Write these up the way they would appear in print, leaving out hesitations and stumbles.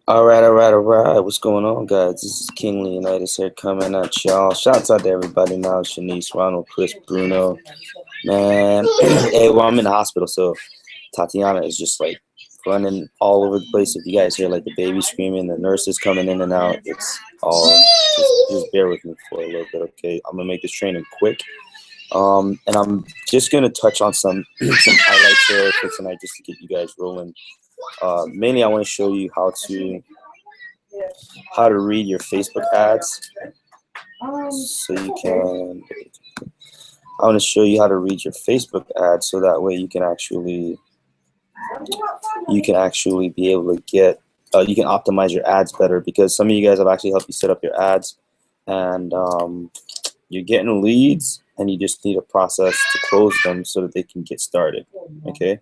All right. What's going on, guys? This is King Leonidas here coming at y'all. Shouts out to everybody now. Shanice, Ronald, Chris, Bruno. Man, hey, well, I'm in the hospital, so Tatiana is just like running all over the place. If you guys hear like the baby screaming, the nurses coming in and out, it's all just bear with me for a little bit, okay? I'm gonna make this training quick. And I'm just gonna touch on some highlights here for tonight, just to get you guys rolling. Mainly, I want to show you how to read your Facebook ads, so you can. I want to show you how to read your Facebook ads, so that way you can actually be able to get you can optimize your ads better, because some of you guys have actually helped you set up your ads, and you're getting leads, and you just need a process to close them so that they can get started. Okay,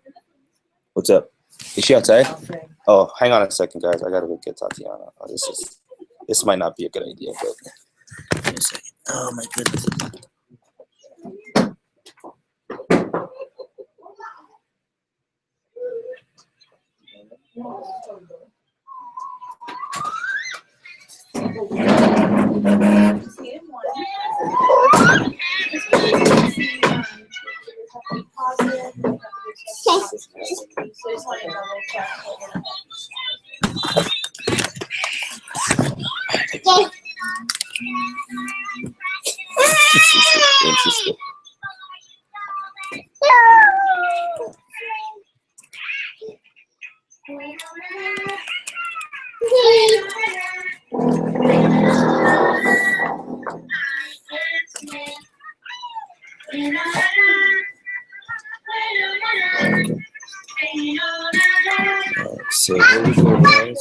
what's up? Is she outside? Oh, hang on a second, guys. I gotta go get Tatiana. This might not be a good idea, but give me a second. Oh my goodness. Interesting. So here we go, guys.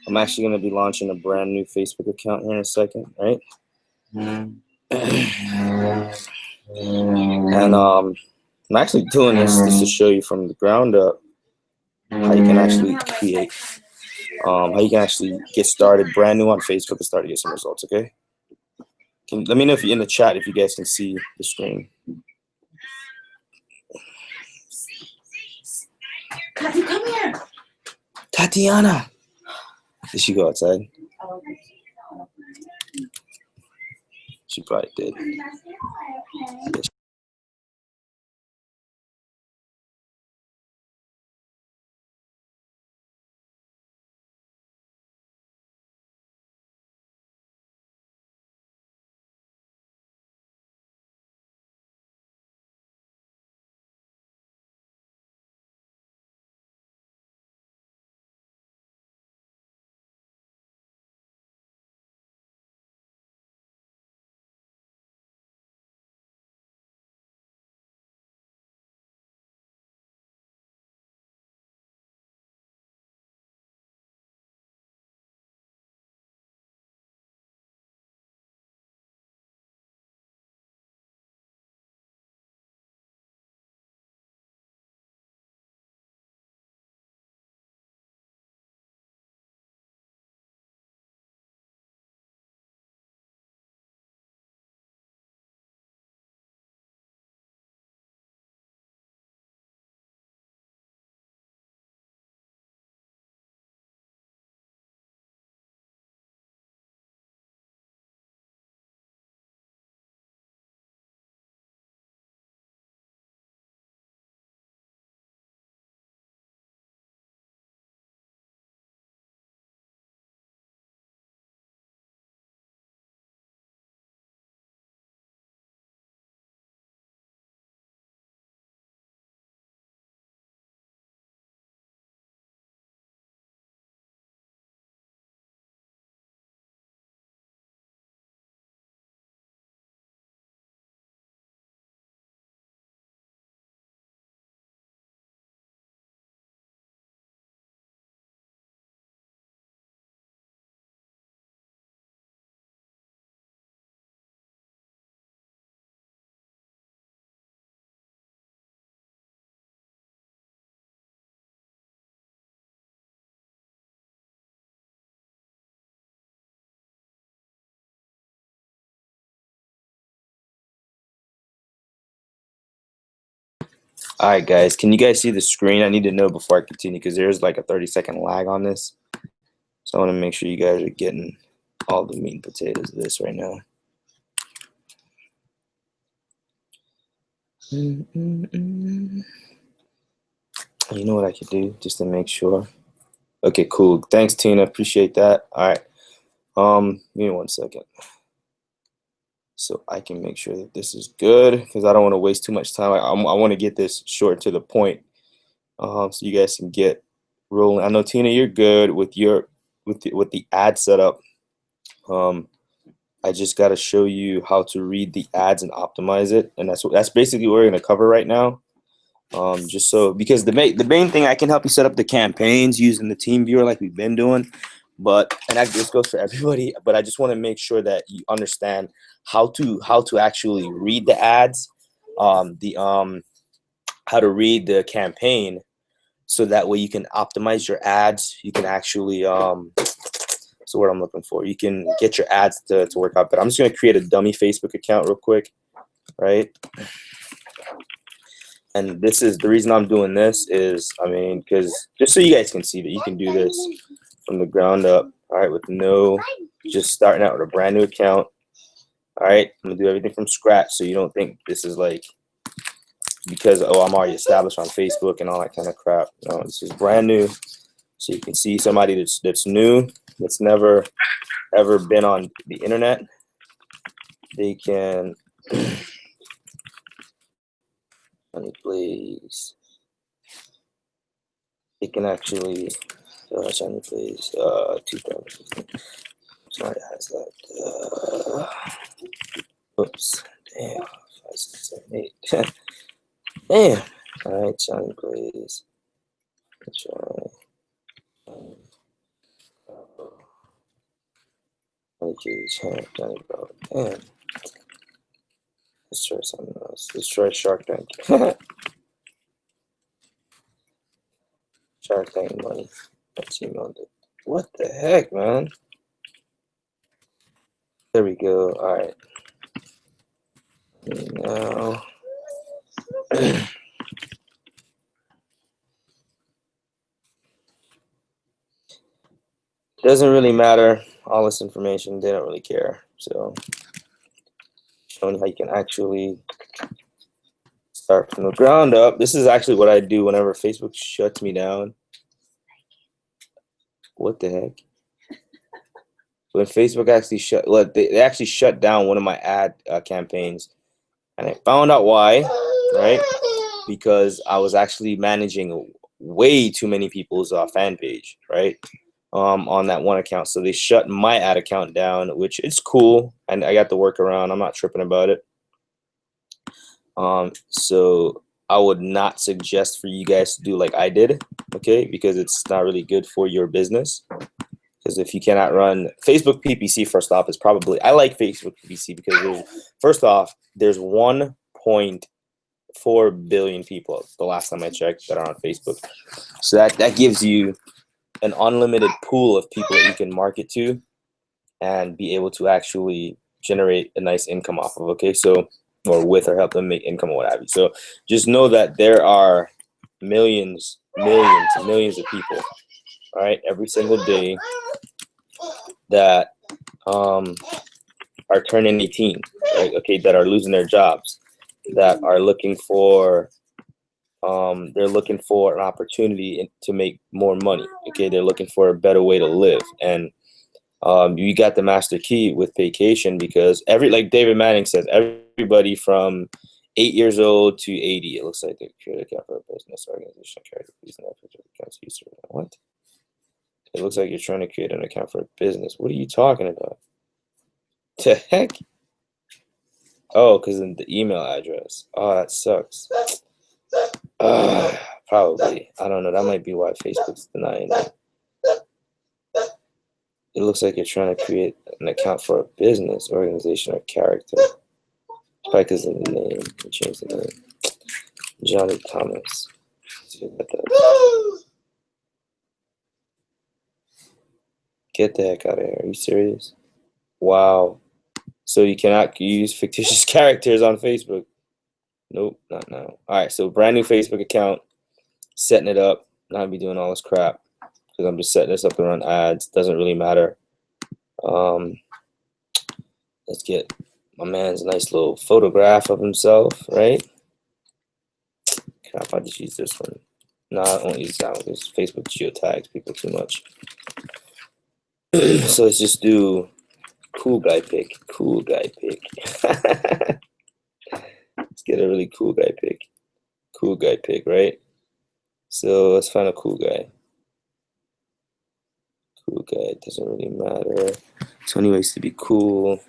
I'm actually going to be launching a brand new Facebook account here in a second, right? And I'm actually doing this just to show you from the ground up how you can actually create, how you can actually get started brand new on Facebook and start to get some results, okay? Let me know if you're in the chat if you guys can see the screen. Tati, come here. Tatiana! Did she go outside? She probably did. All right, guys, can you guys see the screen? I need to know before I continue, because there's like a 30-second lag on this. So I want to make sure you guys are getting all the meat and potatoes of this right now. You know what I could do just to make sure. Okay, cool. Thanks, Tina. Appreciate that. All right. Give me 1 second. So I can make sure that this is good because I don't want to waste too much time. I want to get this short to the point, so you guys can get rolling. I know, Tina, you're good with the ad setup. I just got to show you how to read the ads and optimize it, and that's basically what we're going to cover right now. Just so, because the main thing, I can help you set up the campaigns using the team viewer like we've been doing, and this goes for everybody, but I just want to make sure that you understand how to actually read the ads, how to read the campaign, so that way you can optimize your ads. You can actually so what I'm looking for, you can get your ads to work out better. I'm just going to create a dummy Facebook account real quick, right? And this is the reason I'm doing this is, because just so you guys can see that you can do this from the ground up, all right, with just starting out with a brand new account. All right, I'm gonna do everything from scratch, so you don't think this is like because I'm already established on Facebook and all that kind of crap. No, this is brand new, so you can see somebody that's new, that's never ever been on the internet. They can. Please. It can actually Shiny Plays 2015. Sorry, it has that. Oops. Damn. 5, 6, 7, 8. Damn. Alright, Shiny Plays. Let's try. Okay, Johnny Bro. Damn. Let's try something else. Let's try Shark Tank. Shark Tank money. Let's email it. What the heck, man? There we go. All right. Now. Doesn't really matter. All this information, they don't really care. So, showing how you can actually start from the ground up. This is actually what I do whenever Facebook shuts me down. What the heck? When Facebook actually they actually shut down one of my ad campaigns, and I found out why, right? Because I was actually managing way too many people's fan page, right? On that one account. So they shut my ad account down, which is cool, and I got the workaround. I'm not tripping about it. So I would not suggest for you guys to do like I did, okay? Because it's not really good for your business. Because if you cannot run Facebook PPC, first off, is probably, I like Facebook PPC because first off, there's 1.4 billion people the last time I checked that are on Facebook. So that gives you an unlimited pool of people that you can market to and be able to actually generate a nice income off of, okay? So, or with or help them make income or what have you. So just know that there are millions of people, all right, every single day that are turning 18, right? Okay, that are losing their jobs, that are looking for they're looking for an opportunity to make more money. Okay, they're looking for a better way to live, and you got the master key with vacation because like David Manning says, everybody from 8 years old to 80, it looks like they create account for a business organization. What? It looks like you're trying to create an account for a business. What are you talking about? The heck? Oh, because of the email address. Oh, that sucks. Probably. I don't know. That might be why Facebook's denying it. It looks like you're trying to create an account for a business, organization, or character. Probably because of the name. You change the name. Johnny Thomas. Get the heck out of here. Are you serious? Wow. So you cannot use fictitious characters on Facebook. Nope, not now. All right, so brand new Facebook account, setting it up. Not be doing all this crap because I'm just setting this up to run ads. Doesn't really matter. Let's get my man's nice little photograph of himself, right? Crap, I just use this one. No, I won't use that one because Facebook geotags people too much. So let's just do cool guy pic. Cool guy pic. Let's get a really cool guy pic. Cool guy pic, right? So let's find a cool guy. Cool guy, doesn't really matter. 20 ways to be cool.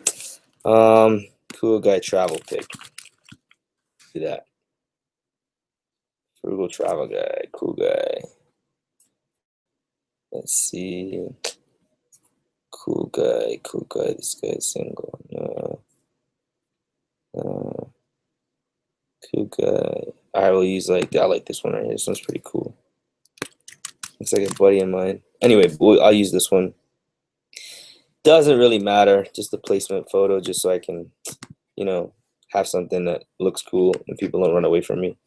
Cool guy travel pic. Do that. Frugal travel guy, cool guy. Let's see. Cool guy. This guy's single. No. Cool guy. I will use like I like this one right here. This one's pretty cool. Looks like a buddy of mine. Anyway, I'll use this one. Doesn't really matter. Just the placement photo, just so I can, you know, have something that looks cool and people don't run away from me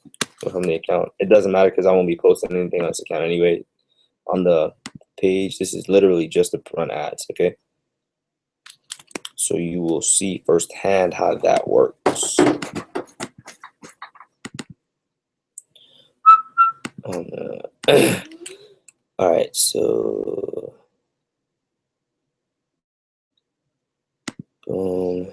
or from the account. It doesn't matter because I won't be posting anything on this account anyway. On the page, this is literally just to run ads. Okay. So you will see firsthand how that works. All right, so boom.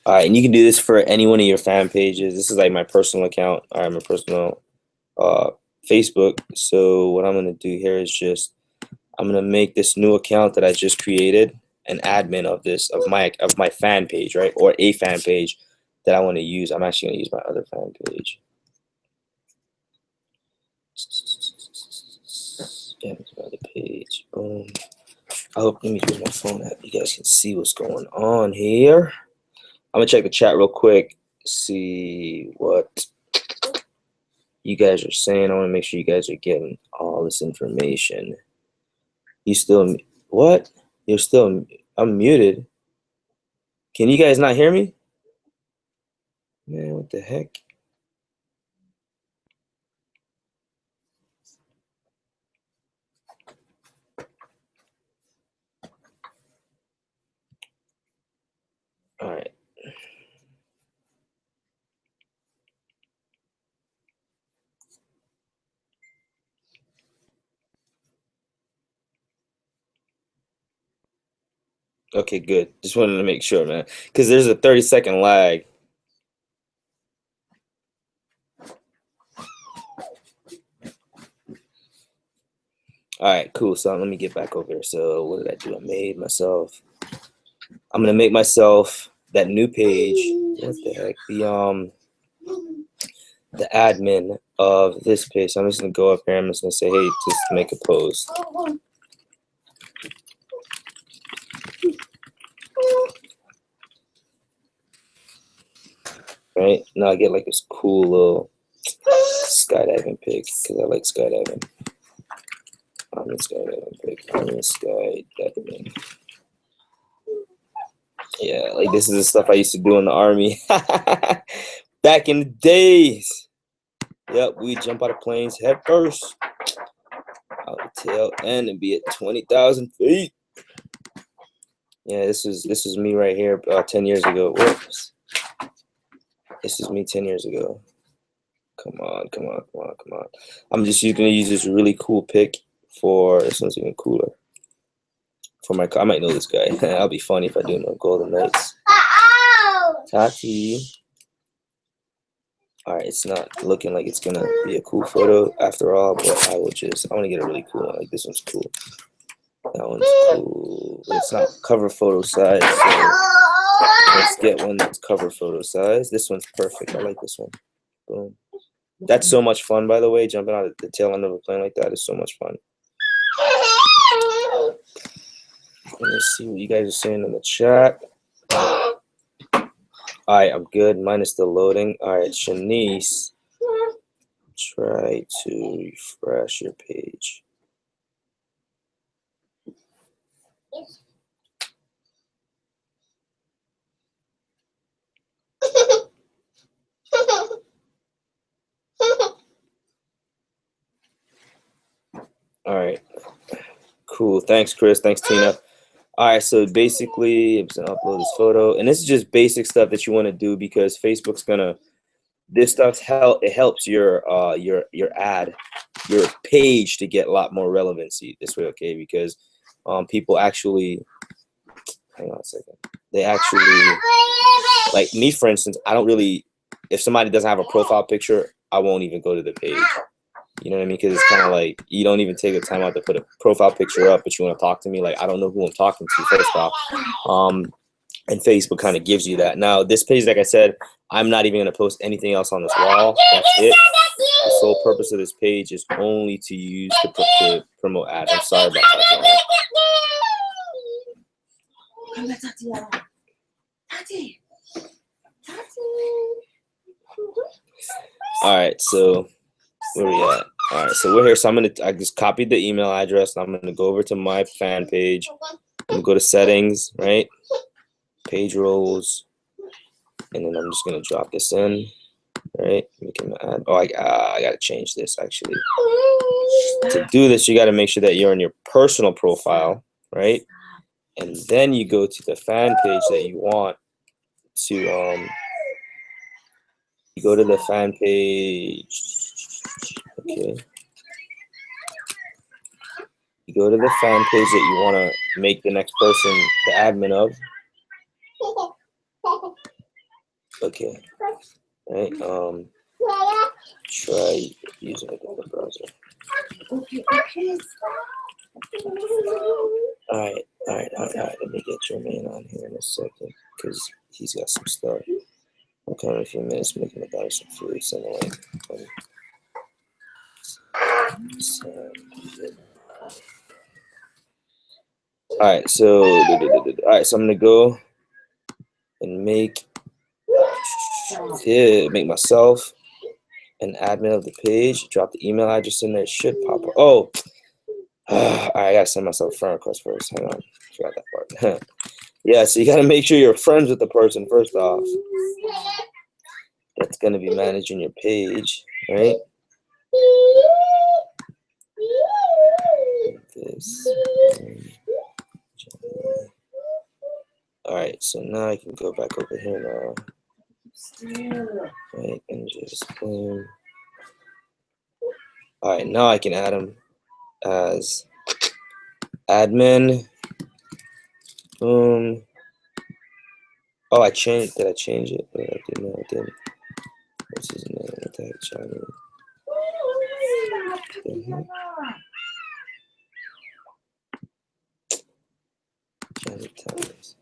All right, and you can do this for any one of your fan pages. This is like my personal account. All right, my personal Facebook. So what I'm gonna do here is just I'm gonna make this new account that I just created an admin of this of my fan page, right, or a fan page that I want to use. I'm actually gonna use my other fan page. Yeah, other page. Boom. I hope, let me use my phone app. You guys can see what's going on here. I'm gonna check the chat real quick, see what you guys are saying. I want to make sure you guys are getting all this information. You still, what? You're still, I'm muted. Can you guys not hear me? Man, what the heck? All right. Okay, good. Just wanted to make sure, man, because there's a 30-second lag. All right, cool. So let me get back over here. So what did I do? I made myself. I'm gonna make myself that new page. What the heck? The admin of this page. So I'm just gonna go up here. I'm just gonna say, hey, just make a post. Right now, I get like this cool little skydiving pic because I like skydiving. I'm a skydiving pic. I'm a skydiving. Yeah, like this is the stuff I used to do in the army back in the days. Yep, we jump out of planes head first, out the tail end, and be at 20,000 feet. Yeah, this is me right here 10 years ago. Whoops. This is me 10 years ago. Come on. I'm just gonna use this really cool pic for this one's even cooler. For my car, I might know this guy. That'll be funny if I do know Golden Knights. Tati. All right, it's not looking like it's gonna be a cool photo after all, but I want to get a really cool one. Like this one's cool. That one's cool, but it's not cover photo size. So let's get one that's cover photo size. This one's perfect. I like this one. Boom. That's so much fun, by the way. Jumping out at the tail end of a plane like that is so much fun. Let me see what you guys are saying in the chat. All right, I'm good. Mine is still loading. All right, Shanice, try to refresh your page. All right. Cool. Thanks, Chris. Thanks, Tina. All right. So basically, I'm gonna upload this photo, and this is just basic stuff that you want to do because Facebook's gonna. This stuff it helps your ad, your page to get a lot more relevancy this way. Okay, because people actually. Hang on a second. They actually, like me, for instance, I don't really, if somebody doesn't have a profile picture, I won't even go to the page. You know what I mean? Because it's kind of like, you don't even take the time out to put a profile picture up, but you want to talk to me. Like, I don't know who I'm talking to, first off. And Facebook kind of gives you that. Now, this page, like I said, I'm not even going to post anything else on this wall. That's it. The sole purpose of this page is only to use to promote ads. I'm sorry about that. Come back, Tatiana. Tati. All right, so where we at? All right, so we're here. So I just copied the email address. And I'm gonna go over to my fan page. I'm gonna go to settings, right? Page roles, and then I'm just gonna drop this in, right? Make an ad. Oh, I gotta change this actually. To do this, you gotta make sure that you're in your personal profile, right? And then you go to the fan page that you want to you go to the fan page. Okay. You go to the fan page that you want to make the next person the admin of. Okay. Right. Try using a different browser. All right. Let me get your man on here in a second because he's got some stuff. I'm coming in a few minutes making a guy some food. Send a link. All right. So I'm gonna go and make myself an admin of the page. Drop the email address in there. It should pop up. Oh. All right, I gotta send myself a friend request first. Hang on, forgot that part. Yeah, so you gotta make sure you're friends with the person first off. That's gonna be managing your page, right? This. All right, so now I can go back over here now. Right, and just boom. All right, now I can add them as admin. Boom. Oh, I changed. Did I change it? No, I didn't. What's his name? What the heck, Johnny? Johnny Thomas.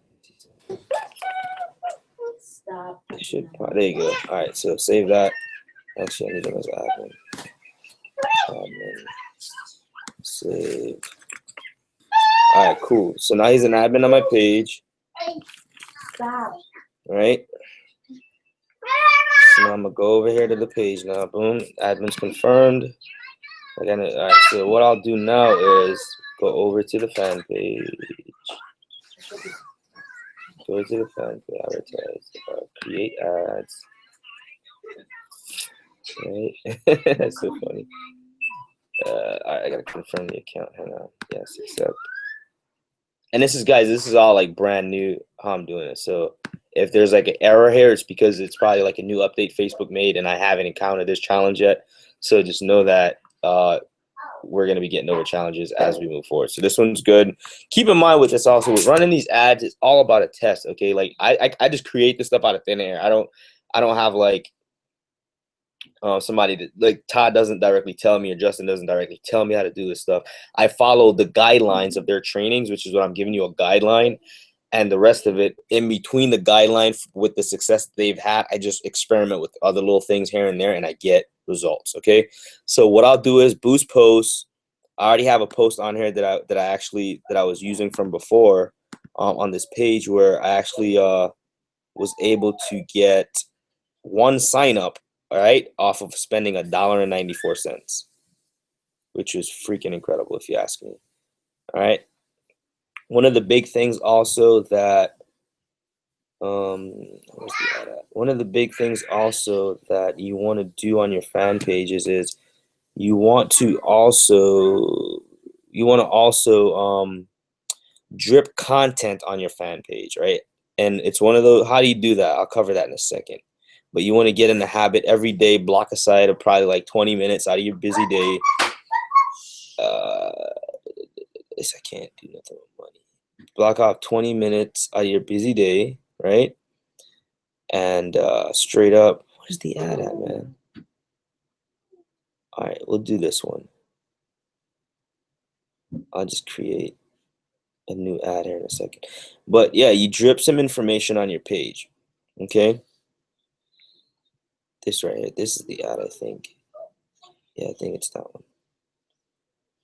Stop. It should. There you go. All right, so save that. Actually, I need him as admin. Save. All right, cool. So now he's an admin on my page. Stop. All right. So now I'm gonna go over here to the page now. Boom. Admin's confirmed. Again, all right. So what I'll do now is go over to the fan page. Go to the fan page. Advertise. Create ads. Right. That's so funny. I gotta confirm the account. Hang on. Yes, accept. And this is all like brand new how I'm doing it. So if there's like an error here, it's because it's probably like a new update Facebook made and I haven't encountered this challenge yet. So just know that we're going to be getting over challenges as we move forward. So this one's good. Keep in mind with this also, with running these ads, it's all about a test. Okay. Like I just create this stuff out of thin air. I don't have like somebody that, like Todd doesn't directly tell me or Justin doesn't directly tell me how to do this stuff. I follow the guidelines of their trainings, which is what I'm giving you, a guideline, and the rest of it in between the guideline with the success they've had. I just experiment with other little things here and there and I get results. Okay. So what I'll do is boost posts. I already have a post on here that I was using from before on this page where I actually was able to get one sign up, all right, off of spending $1.94, which was freaking incredible if you ask me. All right. One of the big things also that one of the big things also that you want to do on your fan pages is you want to also you want to also drip content on your fan page, right? And it's one of those. How do you do that? I'll cover that in a second. But you want to get in the habit every day, block aside of probably like 20 minutes out of your busy day. This I can't do nothing with money. Block off 20 minutes out of your busy day, right? And straight up, where's the ad at, man? All right, we'll do this one. I'll just create a new ad here in a second. But yeah, you drip some information on your page, okay? This right here, this is the ad, I think. Yeah, I think it's that one.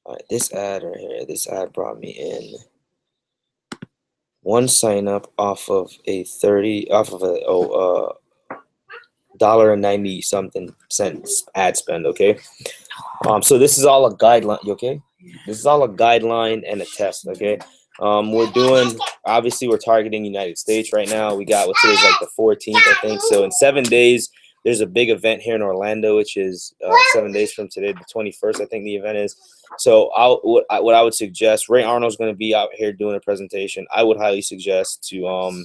All right, this ad right here, this ad brought me in one sign up off of a $1.90 something cents ad spend, okay? So this is all a guideline, you okay? This is all a guideline and a test, okay? We're doing, obviously we're targeting United States right now. We got what today's like the 14th, I think. So in 7 days, there's a big event here in Orlando, which is 7 days from today, the 21st, I think the event is. So what I would suggest, Ray Arnold's going to be out here doing a presentation. I would highly suggest to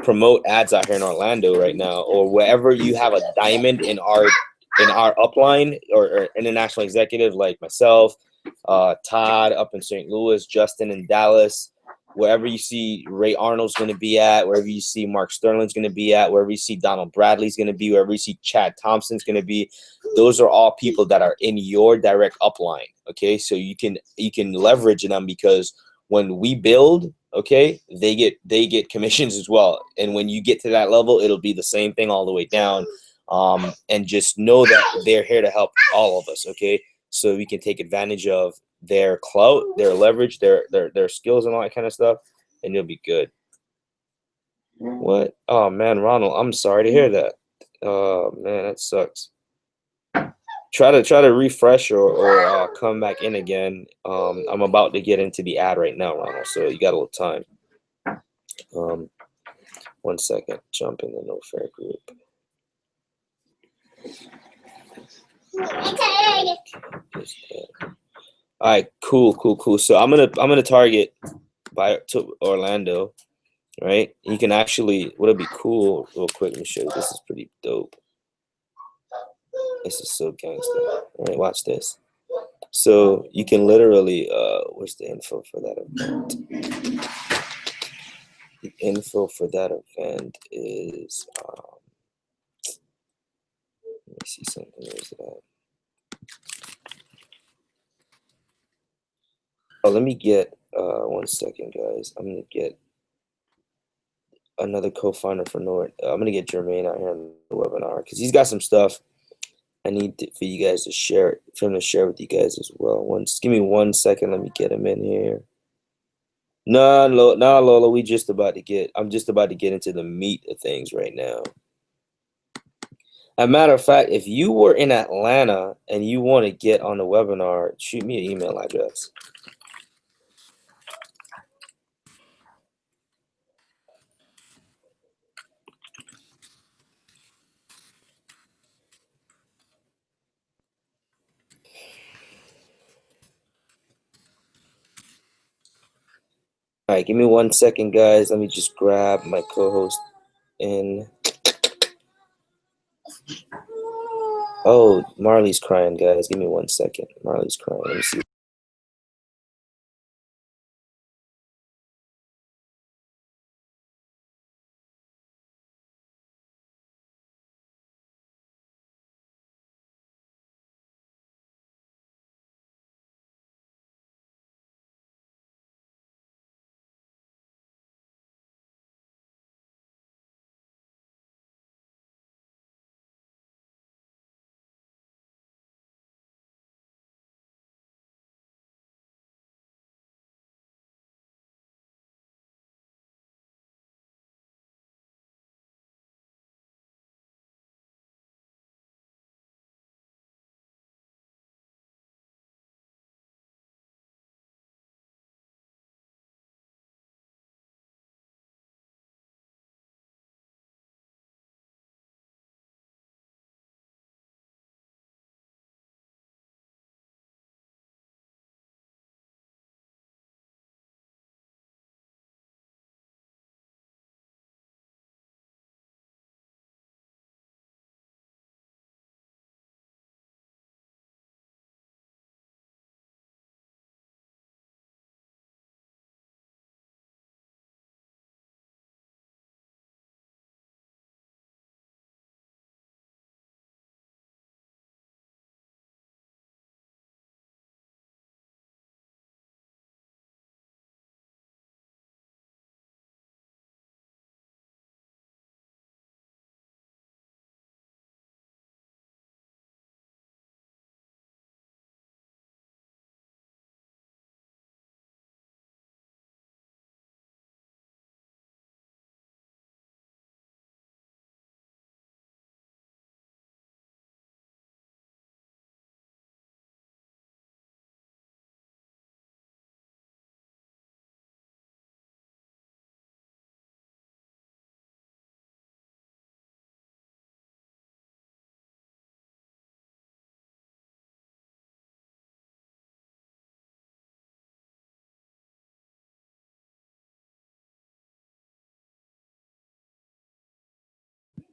promote ads out here in Orlando right now, or wherever you have a diamond in our upline, or international executive like myself, Todd up in St. Louis, Justin in Dallas, wherever you see Ray Arnold's going to be at, wherever you see Mark Sterling's going to be at, wherever you see Donald Bradley's going to be, wherever you see Chad Thompson's going to be, those are all people that are in your direct upline. Okay, so you can leverage them, because when we build, okay, they get commissions as well, and when you get to that level, it'll be the same thing all the way down. And just know that they're here to help all of us, okay? So we can take advantage of their clout, their leverage, their skills, and all that kind of stuff, and you'll be good. What? Oh man, Ronald, I'm sorry to hear that. Oh man, that sucks. Try to refresh or come back in again. I'm about to get into the ad right now, Ronald, so you got a little time. 1 second, jump in the No Fair group. All right, cool. So I'm gonna target to Orlando, right? You can actually, what'll be cool, real quick, let me show you. This is pretty dope. This is so gangster. All right, watch this. So you can literally, where's the info for that event? The info for that event is, let me see something. Where's it at? Oh, let me get 1 second, guys. I'm gonna get another co-founder for Nord. I'm gonna get Jermaine out here on the webinar, because he's got some stuff I need for you guys to share, for him to share with you guys as well. Give me 1 second. Let me get him in here. No, Lola. I'm just about to get into the meat of things right now. As a matter of fact, if you were in Atlanta and you want to get on the webinar, shoot me an email address. All right, give me 1 second, guys. Let me just grab my co-host in. Oh, Marley's crying, guys. Give me 1 second. Marley's crying. Let me see.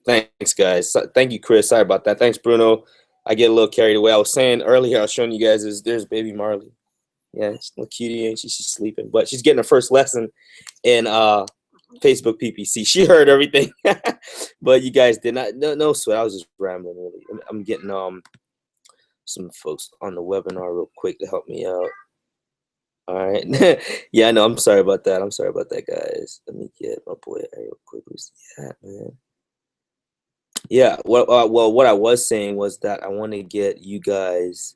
Thanks, guys. Thank you, Chris. Sorry about that. Thanks, Bruno. I get a little carried away. I was saying earlier, I was showing you guys, there's baby Marley. Yeah, she's a little cutie, and she's sleeping, but she's getting her first lesson in Facebook PPC. She heard everything, but you guys did not. No sweat. I was just rambling. Really, I'm getting some folks on the webinar real quick to help me out. All right. Yeah, I know. I'm sorry about that. I'm sorry about that, guys. Let me get my boy real quick. Who's that, man? Yeah. Well, what I was saying was that I want to get you guys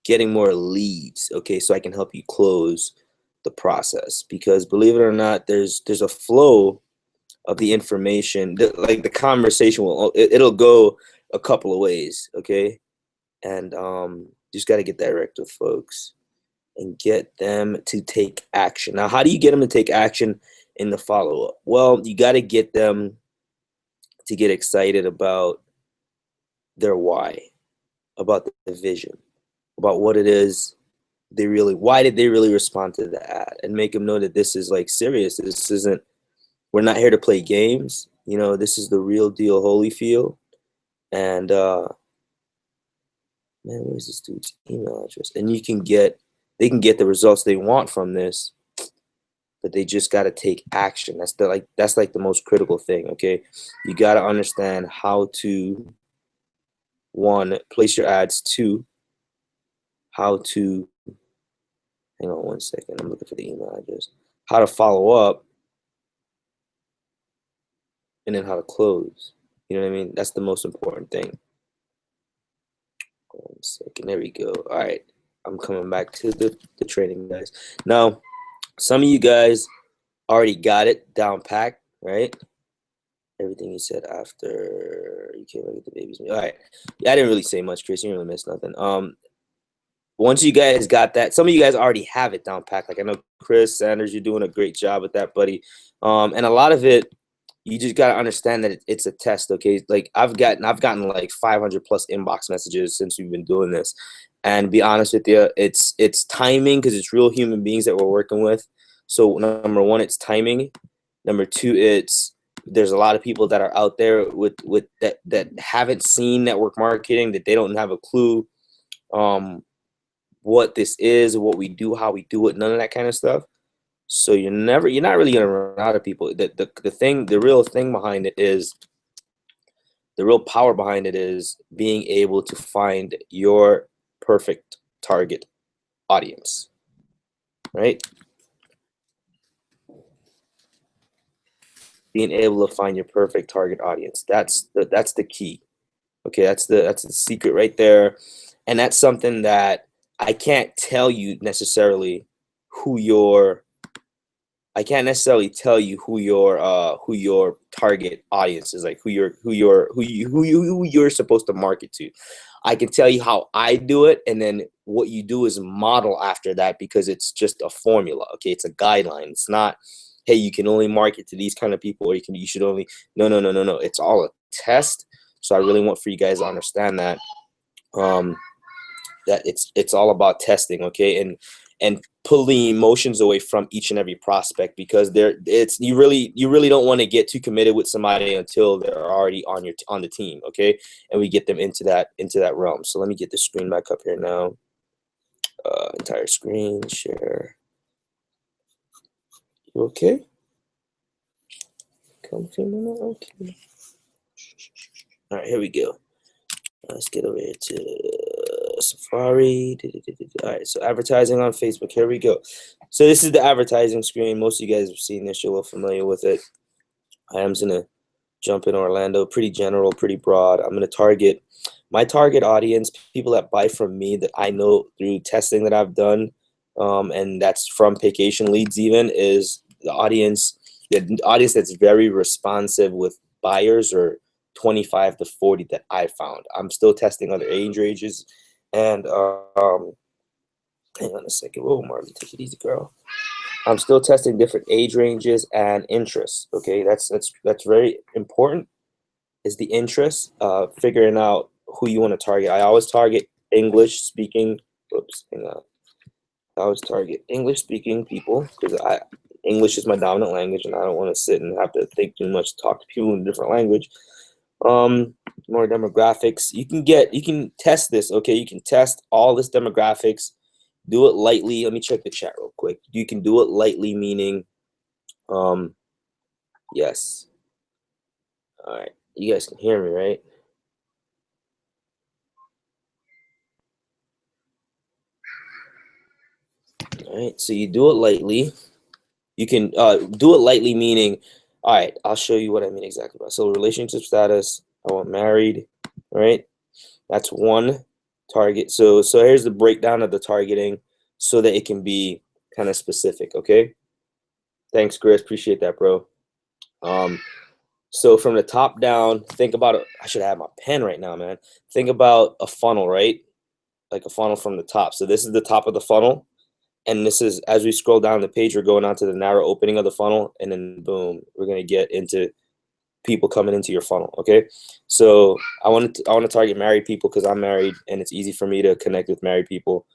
getting more leads, okay, so I can help you close the process, because believe it or not, there's a flow of the information. Like the conversation it'll go a couple of ways, okay, and just got to get direct with folks and get them to take action. Now, how do you get them to take action in the follow-up? Well, you got to get them to get excited about their why, about the vision, about what it is why did they really respond to the ad, and make them know that this is like serious. This isn't, we're not here to play games. You know, this is the real deal Holyfield. And man, where's this dude's email address? And they can get the results they want from this, but they just got to take action. That's the most critical thing. Okay, you got to understand how to, one, place your ads. Two, how to, hang on one second, I'm looking for the email address. How to follow up, and then how to close. You know what I mean? That's the most important thing. One second, there we go. All right, I'm coming back to the training, guys. Now, some of you guys already got it down packed, right? Everything you said after you came back with the babies. All right, yeah, I didn't really say much, Chris. You didn't really miss nothing. Once you guys got that, some of you guys already have it down packed. Like I know Chris Sanders, you're doing a great job with that, buddy. And a lot of it, you just got to understand that it's a test, okay? Like I've gotten like 500 plus inbox messages since we've been doing this, and to be honest with you, it's timing, because it's real human beings that we're working with. So number one, it's timing. Number two, there's a lot of people that are out there with that haven't seen network marketing, that they don't have a clue what this is, what we do, how we do it, none of that kind of stuff. So you're not really gonna run out of people. The real thing behind it is, the real power behind it is being able to find your perfect target audience, right? Being able to find your perfect target audience. That's the key. Okay, that's the secret right there. And that's something that I can't tell you necessarily who your I can't necessarily tell you who your target audience is, like who you're supposed to market to. I can tell you how I do it, and then what you do is model after that, because it's just a formula. Okay, it's a guideline. It's not, hey, you can only market to these kind of people, or you should only, no. It's all a test. So I really want for you guys to understand that that it's all about testing, okay, and pulling emotions away from each and every prospect, because you really don't want to get too committed with somebody until they're already on the team, okay, and we get them into that realm. So let me get the screen back up here now. Entire screen share. You okay? Okay. All right, here we go. Let's get over here to Safari. All right, so advertising on Facebook. Here we go. So this is the advertising screen. Most of you guys have seen this. You're a little familiar with it. I am going to jump in Orlando. Pretty general, pretty broad. I'm going to target my target audience, people that buy from me that I know through testing that I've done, and that's from Vacation Leads even, is the audience that's very responsive with buyers, or 25 to 40 that I found. I'm still testing other age ranges, and hang on a second. Whoa, Marley, take it easy, girl. I'm still testing different age ranges and interests. Okay, that's very important. Is the interest, figuring out who you want to target. I always target English speaking. Oops, hang on. I always target English speaking people, because English is my dominant language, and I don't want to sit and have to think too much, talk to people in a different language. More demographics. You can test this, okay? You can test all this demographics. Do it lightly. Let me check the chat real quick. You can do it lightly, meaning, yes. All right, you guys can hear me, right? All right, so you do it lightly. You can do it lightly, meaning, all right, I'll show you what I mean exactly. So relationship status, I want married, right? That's one target. So here's the breakdown of the targeting so that it can be kind of specific, okay? Thanks, Chris. Appreciate that, bro. So from the top down, think about it. I should have my pen right now, man. Think about a funnel, right? Like a funnel from the top. So this is the top of the funnel. And this is, as we scroll down the page, we're going on to the narrow opening of the funnel. And then boom, we're going to get into people coming into your funnel. Okay. So I want to target married people because I'm married and it's easy for me to connect with married people.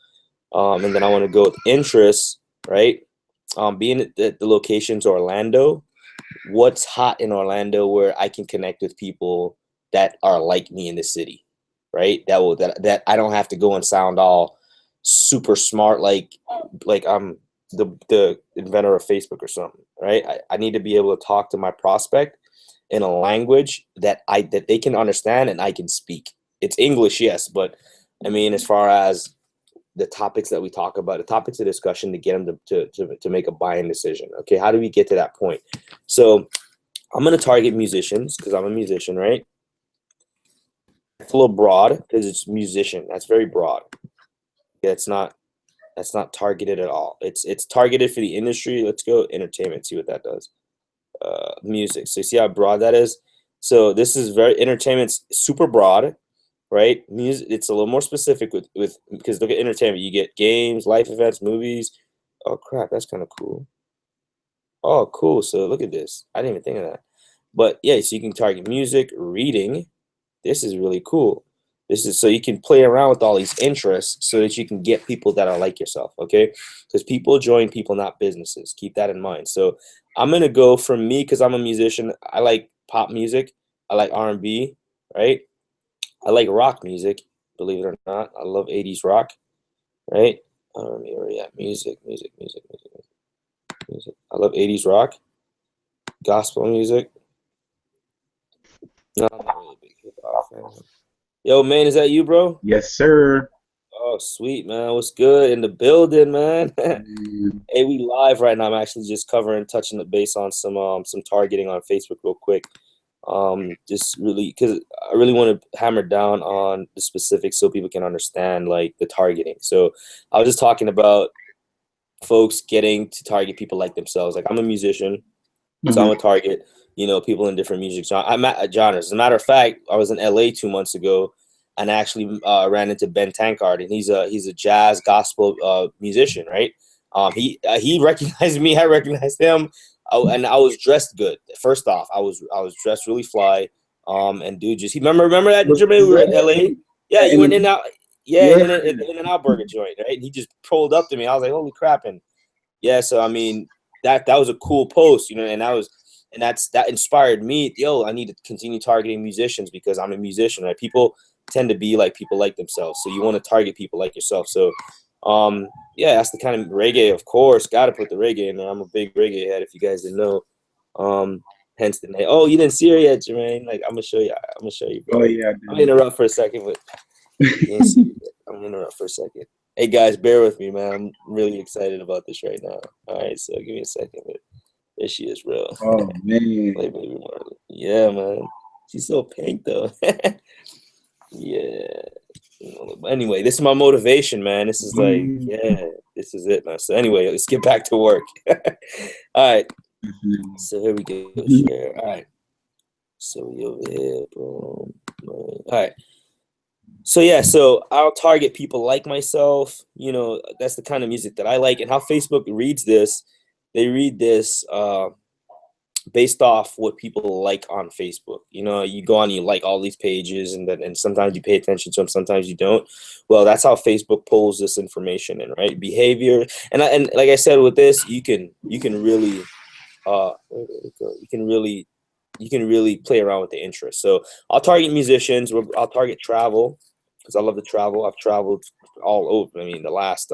And then I want to go with interests, right? Being at the locations Orlando, what's hot in Orlando where I can connect with people that are like me in the city, right? That I don't have to go and sound all super smart like I'm the inventor of Facebook or something, right? I need to be able to talk to my prospect in a language that they can understand and I can speak. It's English, yes, but I mean, as far as the topics that we talk about, the topics of discussion to get them to make a buying decision. Okay, how do we get to that point? So I'm gonna target musicians because I'm a musician, right? It's a little broad because it's musician. That's very broad. That's not targeted at all. It's targeted for the industry. Let's go entertainment. See what that does. Music. So you see how broad that is. So this is very entertainment's super broad, right? Music. It's a little more specific with because look at entertainment. You get games, life events, movies. Oh crap, that's kind of cool. Oh, cool. So look at this. I didn't even think of that. But yeah, so you can target music, reading. This is really cool. This is so you can play around with all these interests so that you can get people that are like yourself, okay? Because people join people, not businesses. Keep that in mind. So I'm gonna go for me because I'm a musician. I like pop music. I like R&B, right? I like rock music, believe it or not. I love 80s rock, right? Where are we at? Music. I love 80s rock, gospel music. No, I'm not really a big hip hop fan. Yo, man, is that you, bro? Yes, sir. Oh, sweet, man. What's good in the building, man? Mm, Hey, we live right now. I'm actually just touching the base on some targeting on Facebook real quick. Just really because I really want to hammer down on the specifics so people can understand like the targeting. So I was just talking about folks getting to target people like themselves. Like I'm a musician, so I'm mhm. a target, people in different music genres. As a matter of fact, I was in LA 2 months ago and I actually ran into Ben Tankard, and he's a jazz gospel musician, right? He recognized me, I recognized him, and I was dressed good. First off, I was dressed really fly. And dude, just he remember that Jermaine, we Was were that in LA. Yeah, in you went in the and out. Yeah, yeah? you went in and out burger joint, right? And he just pulled up to me. I was like, holy crap! And yeah, so I mean that was a cool post, and that inspired me. Yo, I need to continue targeting musicians because I'm a musician, right? People tend to be like people like themselves, so you want to target people like yourself. So, yeah, that's the kind of reggae, of course. Got to put the reggae in there. I'm a big reggae head, if you guys didn't know. Hence the name. Oh, you didn't see her yet, Jermaine? Like I'm gonna show you. Oh Bro. yeah, I I'm gonna interrupt for a second, but you didn't see it yet. I'm gonna interrupt for a second. Hey guys, bear with me, man. I'm really excited about this right now. All right, so give me a second. But there she is, real. Oh man. Like maybe more. Yeah, man. She's so pink though. Yeah. But anyway, this is my motivation, man. This is like, Mm, yeah, this is it, man. So anyway, let's get back to work. All right. mhm. So here we go. Mhm. Share. All right. So we over here, boom. All right. So yeah, so I'll target people like myself. That's the kind of music that I like, and how Facebook reads this. They read this based off what people like on Facebook. You know, you go on, you like all these pages, and sometimes you pay attention to them, sometimes you don't. Well, that's how Facebook pulls this information in, right? Behavior, and like I said, with this, you can really where did it go? You can really play around with the interest. So I'll target musicians. I'll target travel because I love to travel. I've traveled all over. I mean, the last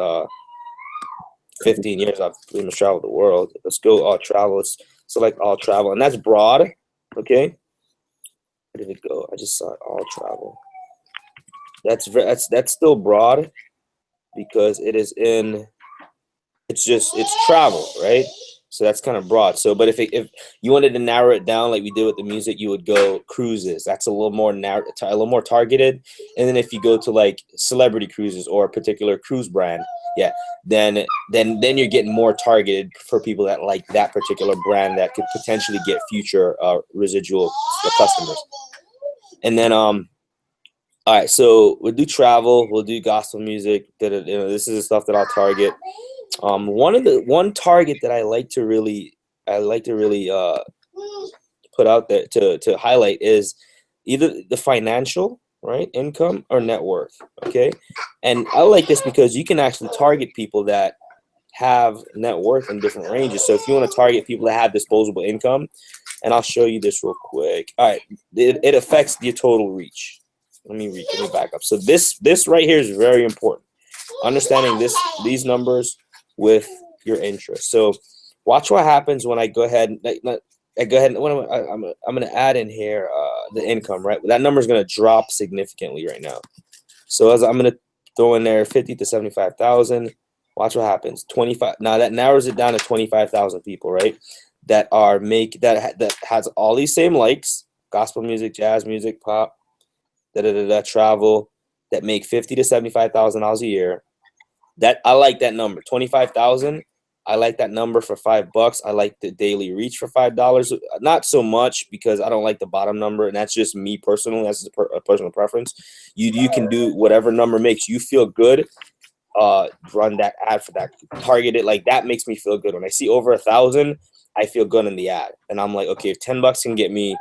15 years, I've pretty much traveled the world. Let's go all travel. Let's select all travel, and that's broad. Okay, where did it go? I just saw it, all travel. That's still broad because it is in. It's travel, right? So that's kind of broad. So, but if you wanted to narrow it down like we did with the music, you would go cruises. That's a little more narrow, a little more targeted. And then if you go to like celebrity cruises or a particular cruise brand, yeah, then you're getting more targeted for people that like that particular brand that could potentially get future residual customers. And then all right, so we'll do travel, we'll do gospel music. You know, this is the stuff that I'll target. One target that I like to really put out there to highlight is either the financial, right, income or net worth. Okay, and I like this because you can actually target people that have net worth in different ranges. So if you want to target people that have disposable income, and I'll show you this real quick. All right, it affects your total reach. Let me back up. So this right here is very important. Understanding these numbers with your interest. So watch what happens when I go ahead and I'm going to add in here the income, right? That number is going to drop significantly right now. So as I'm going to throw in there 50 to 75,000, watch what happens. 25. Now that narrows it down to 25,000 people, right? That has all these same likes, gospel music, jazz music, pop, travel, that make $50,000 to $75,000 a year. That I like that number, 25,000. I like that number for $5. I like the daily reach for $5. Not so much because I don't like the bottom number, and that's just me personally. That's a personal preference. You can do whatever number makes you feel good. Run that ad for that. Target it like that makes me feel good. When I see over 1,000, I feel good in the ad, and I'm like, okay, if $10 can get me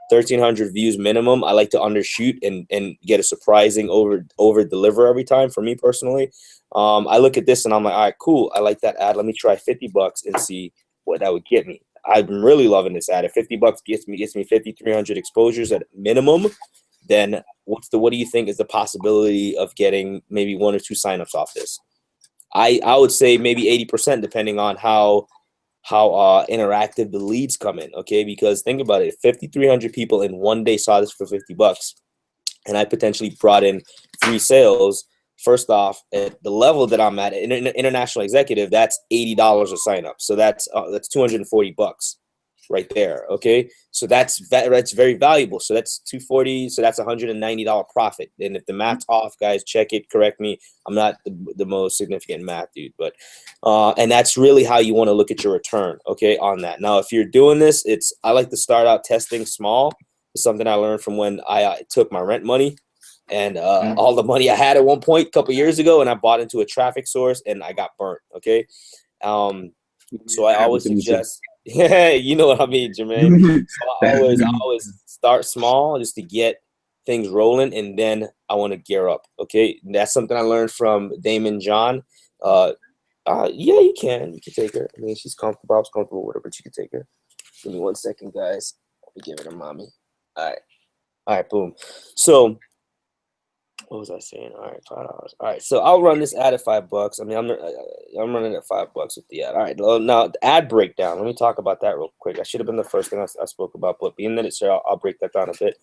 1,300 views minimum, I like to undershoot and get a surprising over deliver every time. For me personally, I look at this and I'm like, all right, cool. I like that ad. Let me try $50 and see what that would get me. I'm really loving this ad. If $50 gets me 5,300 exposures at minimum, then what do you think is the possibility of getting maybe 1 or 2 signups off this? I would say maybe 80%, depending on how interactive the leads come in. Okay, because think about it, 5,300 people in one day saw this for $50, and I potentially brought in 3 sales. First off, at the level that I'm at, international executive, that's $80 a sign up. So that's $240 right there. Okay, so that's very valuable. So that's $240. So that's $190 profit. And if the math's off, guys, check it. Correct me. I'm not the most significant math dude, but and that's really how you want to look at your return. Okay, on that. Now, if you're doing this, I like to start out testing small. It's something I learned from when I took my rent money and all the money I had at one point a couple years ago, and I bought into a traffic source and I got burnt. Okay, so I always suggest. Yeah, you know what I mean, Jermaine. So I always start small just to get things rolling, and then I want to gear up. Okay, and that's something I learned from Damon John. Yeah, you can take her. I mean, she's comfortable. I was comfortable with her, but you can take her. Give me 1 second, guys. Let me give it to mommy. All right, boom. So what was I saying? All right, $5. All right, so I'll run this ad at $5. I mean, I'm running at $5 with the ad. All right, now the ad breakdown. Let me talk about that real quick. I should have been the first thing I spoke about, but being that it's here, I'll break that down a bit.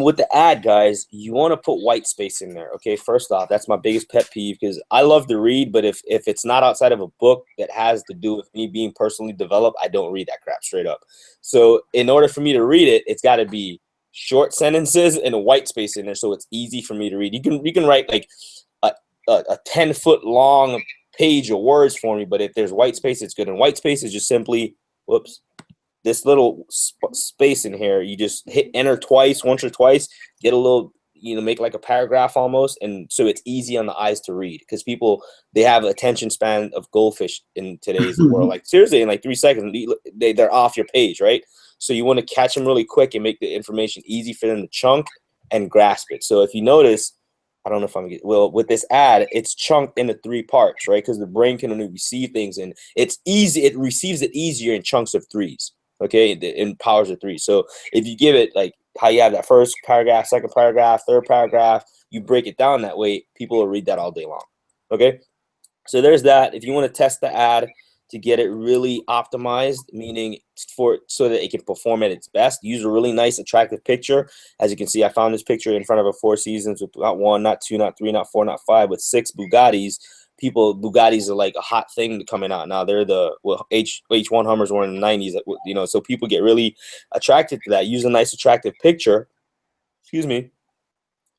With the ad, guys, you want to put white space in there. Okay, first off, that's my biggest pet peeve because I love to read, but if it's not outside of a book that has to do with me being personally developed, I don't read that crap straight up. So in order for me to read it, it's got to be short sentences and a white space in there, so it's easy for me to read. You can write like a 10-foot long page of words for me, but if there's white space, it's good. And white space is just simply, this little space in here. You just hit enter once or twice, get a little make like a paragraph almost, and so it's easy on the eyes to read, because people, they have attention span of goldfish in today's world. Like seriously, in like 3 seconds they're off your page, right? So you want to catch them really quick and make the information easy for them to chunk and grasp it. So if you notice, I don't know if I'm getting, well, with this ad, it's chunked into 3 parts, right? Because the brain can only receive things, and it's easy, it receives it easier in chunks of 3s, okay, in powers of 3. So if you give it like how you have that first paragraph, second paragraph, third paragraph, you break it down that way, people will read that all day long. Okay, so there's that. If you want to test the ad to get it really optimized, meaning so that it can perform at its best, use a really nice, attractive picture. As you can see, I found this picture in front of a Four Seasons with not 1, not 2, not 3, not 4, not 5, with 6 Bugattis. Bugattis are like a hot thing coming out now. They're the H1 Hummers were in the 90s, so people get really attracted to that. Use a nice, attractive picture. Excuse me.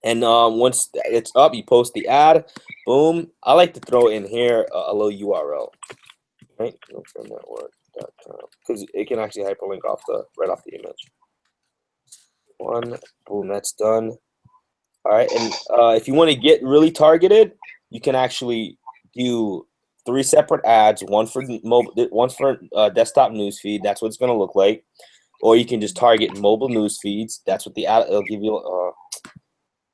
And once it's up, you post the ad. Boom. I like to throw in here a little URL, right? Because it can actually hyperlink right off the image. Boom, that's done. All right, and if you want to get really targeted, you can actually do 3 separate ads, one for mobile, one for desktop newsfeed. That's what it's going to look like. Or you can just target mobile news feeds. That's what the ad, it'll give you.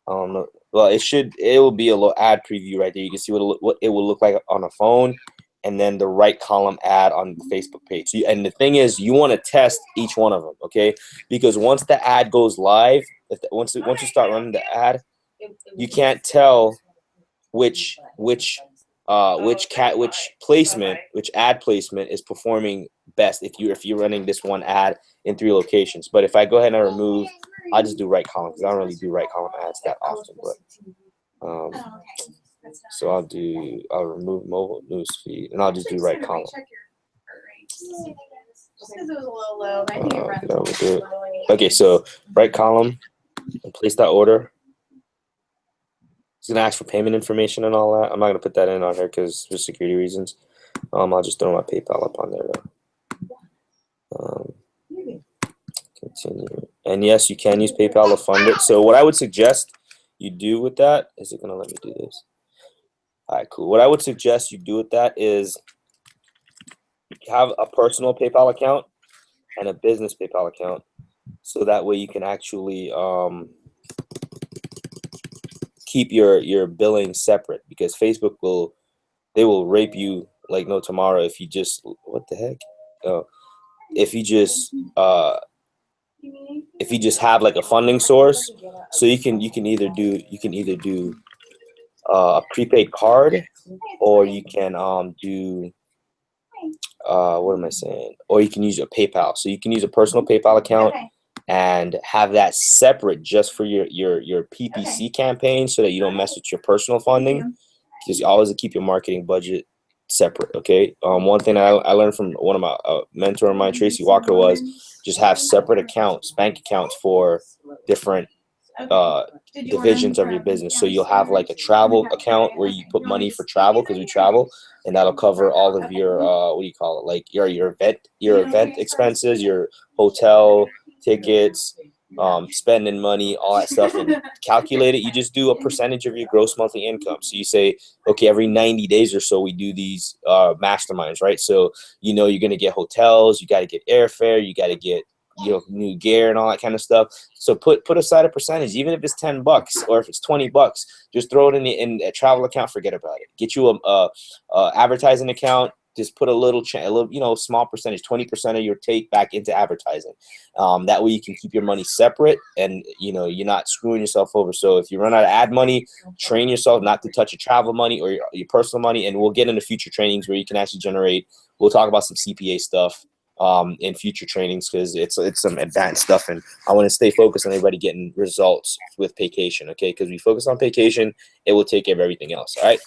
I don't know. Well, it will be a little ad preview right there. You can see what it will look like on a phone, and then the right column ad on the Facebook page. So and the thing is, you want to test each one of them, okay? Because once the ad goes live, once you start running the ad, you can't tell which ad placement is performing best if you're running this one ad in 3 locations. But if I go ahead and remove, I just do right column, because I don't really do right column ads that often. But so I'll remove mobile news feed, and I'll just do right column. Okay, so right column, and place that order. It's gonna ask for payment information and all that. I'm not gonna put that in on here because for security reasons. I'll just throw my PayPal up on there though. Continue. And yes, you can use PayPal to fund it. So what I would suggest you do with that, is it gonna let me do this? All right, cool. What I would suggest you do with that is have a personal PayPal account and a business PayPal account, so that way you can actually keep your billing separate, because Facebook will rape you like no tomorrow if you just, what the heck? If you just have like a funding source. So you can either do a prepaid card, or you can do what am I saying? Or you can use a PayPal. So you can use a personal PayPal account and have that separate just for your PPC campaign, so that you don't mess with your personal funding, because you always keep your marketing budget separate. Okay. One thing I learned from one of my mentor of mine, Tracy Walker, was just have separate accounts, bank accounts for different divisions of your business. So you'll have like a travel account where you put money for travel, because we travel, and that'll cover all of your what do you call it, like your event expenses, your hotel tickets, spending money, all that stuff, and calculate it. You just do a percentage of your gross monthly income. So you say, okay, every 90 days or so we do these masterminds, right? So you're going to get hotels, you got to get airfare, you got to get new gear and all that kind of stuff. So put aside a percentage, even if it's $10 or if it's $20, just throw it in a travel account. Forget about it. Get you a advertising account. Just put a little small percentage, 20% of your take back into advertising. That way you can keep your money separate, and you're not screwing yourself over. So if you run out of ad money, train yourself not to touch your travel money or your personal money. And we'll get into future trainings where you can actually generate. We'll talk about some CPA stuff in future trainings, because it's some advanced stuff, and I want to stay focused on everybody getting results with Paycation. Okay, because we focus on Paycation, it will take care of everything else. All right.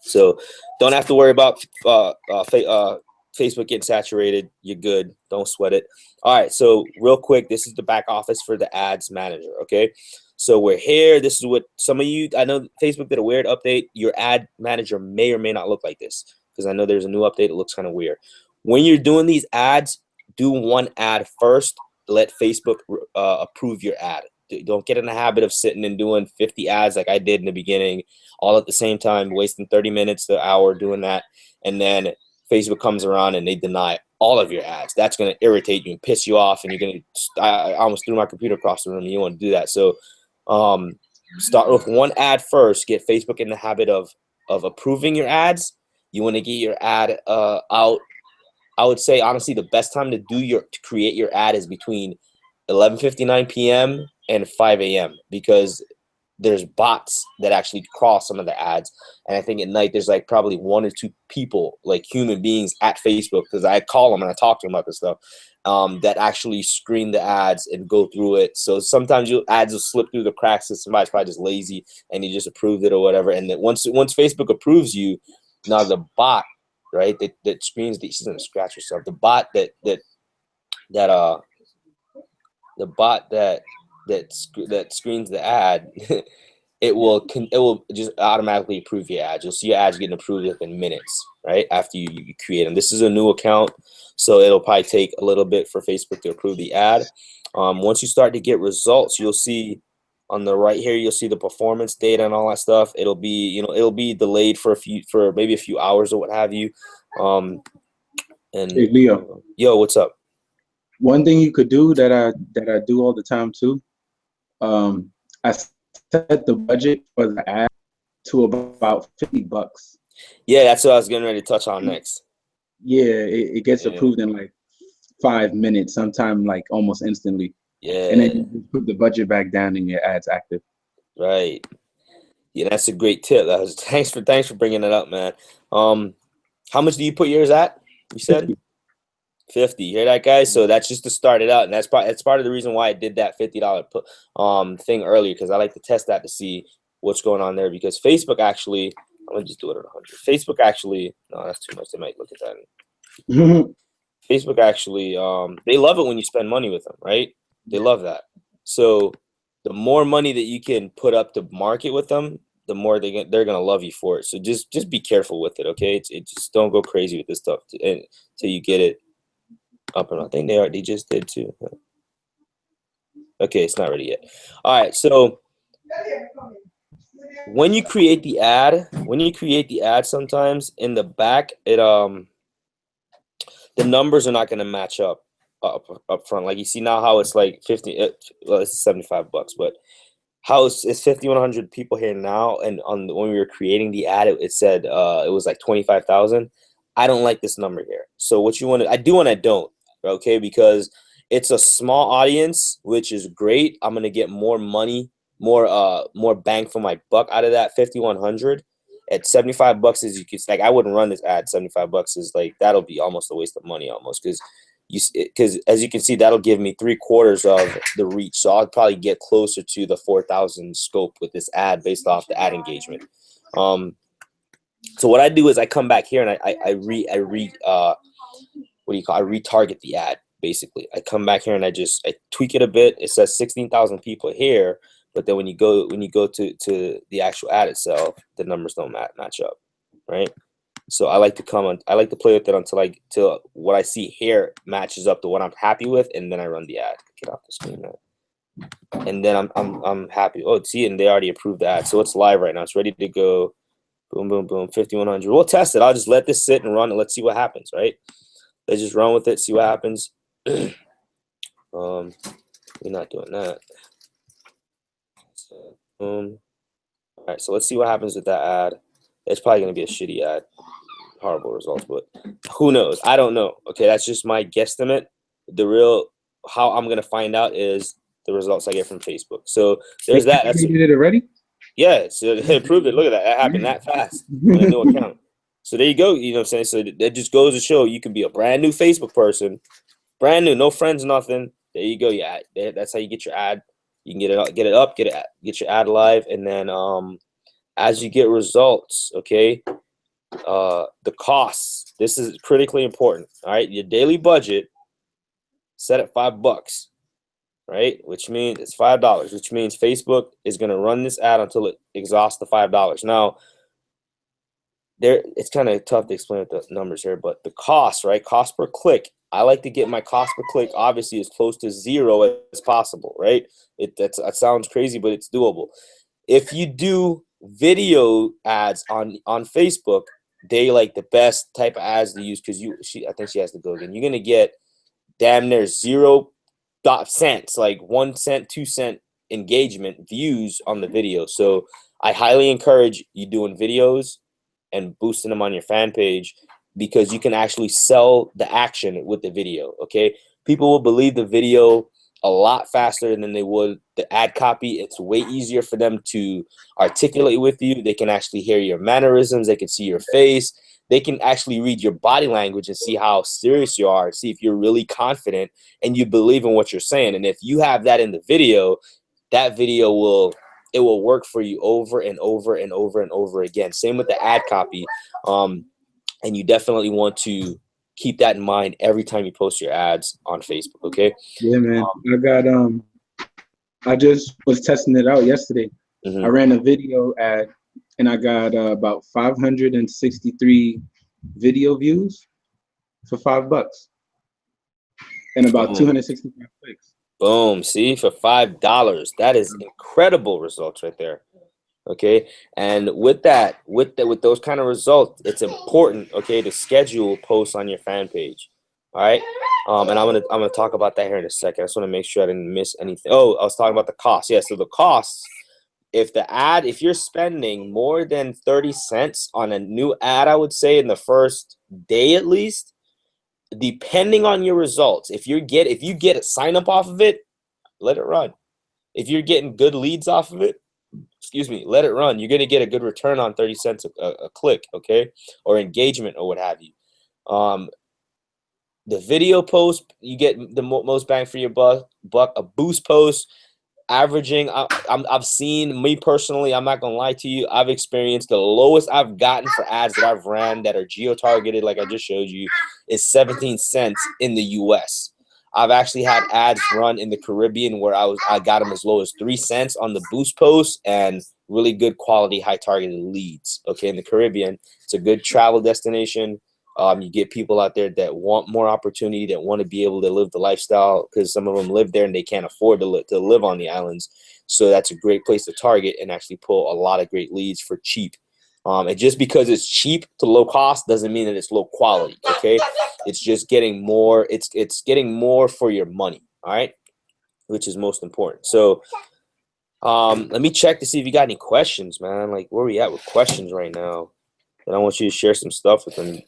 So don't have to worry about Facebook getting saturated. You're good. Don't sweat it. All right. So real quick, this is the back office for the ads manager. Okay. So we're here. This is what some of you, I know Facebook did a weird update. Your ad manager may or may not look like this, because I know there's a new update. It looks kind of weird. When you're doing these ads, do one ad first. Let Facebook approve your ad. don't get in the habit of sitting and doing 50 ads like I did in the beginning, all at the same time, wasting 30 minutes to an hour doing that. And then Facebook comes around and they deny all of your ads. That's going to irritate you and piss you off. And you're going to, I almost threw my computer across the room. You want to do that. So start with one ad first, get Facebook in the habit of approving your ads. You want to get your ad out. I would say, honestly, the best time to create your ad is between 11:59 p.m. and 5 a.m. because there's bots that actually cross some of the ads. And I think at night there's like probably 1 or 2 people, like human beings at Facebook, because I call them and I talk to them about this stuff, that actually screen the ads and go through it. So sometimes ads will slip through the cracks because somebody's probably just lazy and you just approved it or whatever. And then once Facebook approves you, now the bot, right, that screens she's gonna scratch herself. The bot that screens the ad, it will just automatically approve your ads. You'll see your ads getting approved within minutes, right, after you create them. This is a new account, so it'll probably take a little bit for Facebook to approve the ad. Once you start to get results, you'll see on the right here, you'll see the performance data and all that stuff. It'll be, it'll be delayed for maybe a few hours or what have you. And Hey, Leo. Yo, what's up? One thing you could do that I do all the time too. I set the budget for the ad to about $50. Yeah, that's what I was getting ready to touch on next. Yeah, it gets approved in like 5 minutes, sometime like almost instantly. Yeah. And then you put the budget back down and your ad's active. Right. Yeah, that's a great tip. Thanks for bringing it up, man. How much do you put yours at? You said 50. You hear that, guys? So that's just to start it out, and that's part of the reason why I did that $50 thing earlier, because I like to test that to see what's going on there. Because Facebook actually, I'm gonna just do it at 100. Facebook actually, no, that's too much. They might look at that. Facebook actually, they love it when you spend money with them, right? They love that. So the more money that you can put up to market with them, the more they're gonna love you for it. So just be careful with it, okay? It's just don't go crazy with this stuff until you get it up. And I think they just did too. Okay, it's not ready yet. All right, so when you create the ad, sometimes in the back, the numbers are not going to match up front. Like you see now how it's like 50. Well, it's $75, but how it's 5,100 people here now, and when we were creating the ad, it said it was like 25,000. I don't like this number here. So what you want to, I do and I don't. Okay, because it's a small audience, which is great. I'm gonna get more money, more bang for my buck out of that 5,100. At $75, as you could, like, I wouldn't run this ad. $75 is like, that'll be almost a waste of money almost, because as you can see, that'll give me 3/4 of the reach. So I'll probably get closer to the 4,000 scope with this ad based off the ad engagement. So what I do is I come back here and I retarget the ad. Basically, I come back here and I tweak it a bit. It says 16,000 people here, but then when you go to the actual ad itself, the numbers don't match up, right? So I like to play with it till what I see here matches up to what I'm happy with, and then I run the ad. Get off the screen now. And then I'm happy. Oh, see, and they already approved the ad, so it's live right now. It's ready to go. Boom, boom, boom. 5,100. We'll test it. I'll just let this sit and run, and let's see what happens, right? Let's just run with it, see what happens. We're not doing that. So, all right, so let's see what happens with that ad. It's probably going to be a shitty ad. Horrible results, but who knows? I don't know. Okay, that's just my guesstimate. How I'm going to find out is the results I get from Facebook. So there's that. That's you did it already? Yeah, so they approved it. Look at that. That happened that fast on a new account. So there you go. You know what I'm saying? So that just goes to show you can be a brand new Facebook person, brand new, no friends, nothing. There you go. Yeah, that's how you get your ad. You can get your ad live, and then as you get results, okay, the costs. This is critically important. All right, your daily budget set at $5. Right, which means it's $5, which means Facebook is going to run this ad until it exhausts the $5. Now, there, it's kind of tough to explain with the numbers here, but the cost, right? Cost per click. I like to get my cost per click obviously as close to zero as possible, right? That sounds crazy, but it's doable. If you do video ads on Facebook, they like the best type of ads to use because I think she has to go again. You're gonna get damn near 0 cents, like 1 cent, 2 cent engagement views on the video. So I highly encourage you doing videos and boosting them on your fan page because you can actually sell the action with the video. Okay, people will believe the video a lot faster than they would the ad copy. It's way easier for them to articulate with you. They can actually hear your mannerisms. They can see your face. They can actually read your body language and see how serious you are, see if you're really confident and you believe in what you're saying. And if you have that in the video, that video will work for you over and over and over and over again. Same with the ad copy. And you definitely want to keep that in mind every time you post your ads on Facebook. Okay. Yeah, man. I just was testing it out yesterday. Mm-hmm. I ran a video ad and I got about 563 video views for $5 and about 265 clicks. Boom. See, for $5, that is incredible results right there. Okay. And with those kind of results, it's important, okay, to schedule posts on your fan page. All right. And I'm gonna talk about that here in a second. I just want to make sure I didn't miss anything. Oh, I was talking about the cost. Yeah. So the costs, if you're spending more than 30 cents on a new ad, I would say in the first day at least, depending on your results, if you get a sign up off of it, let it run. If you're getting good leads off of it, let it run. You're going to get a good return on 30 cents a click, okay, or engagement or what have you. The video post, you get the most bang for your buck. A boost post, averaging, I've seen, me personally, I'm not gonna lie to you, I've experienced the lowest I've gotten for ads that I've ran that are geo-targeted, like I just showed you, is 17 cents in the US. I've actually had ads run in the Caribbean where I got them as low as 3 cents on the boost post and really good quality high targeted leads. Okay, in the Caribbean, it's a good travel destination. You get people out there that want more opportunity, that want to be able to live the lifestyle because some of them live there and they can't afford to live on the islands. So that's a great place to target and actually pull a lot of great leads for cheap. And just because it's cheap to low cost doesn't mean that it's low quality. Okay, it's just getting more. It's getting more for your money. All right, which is most important. So let me check to see if you got any questions, man. Like, where are we at with questions right now? And I want you to share some stuff with them.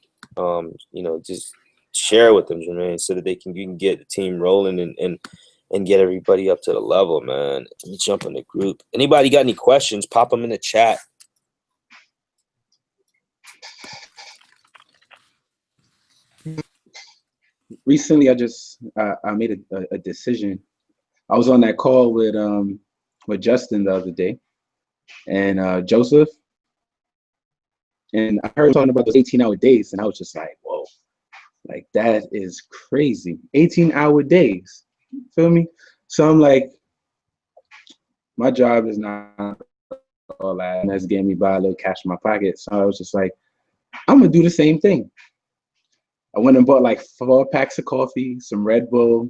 Just share with them, Jermaine, so that you can get the team rolling and get everybody up to the level, man. Let me jump in the group. Anybody got any questions? Pop them in the chat. Recently, I made a decision. I was on that call with Justin the other day and Joseph, and I heard him talking about those 18-hour days, and I was just like, whoa, like that is crazy. 18-hour days, feel me? So I'm like, my job is not all that, and that's getting me by a little cash in my pocket. So I was just like, I'm gonna do the same thing. I went and bought like 4 packs of coffee, some Red Bull,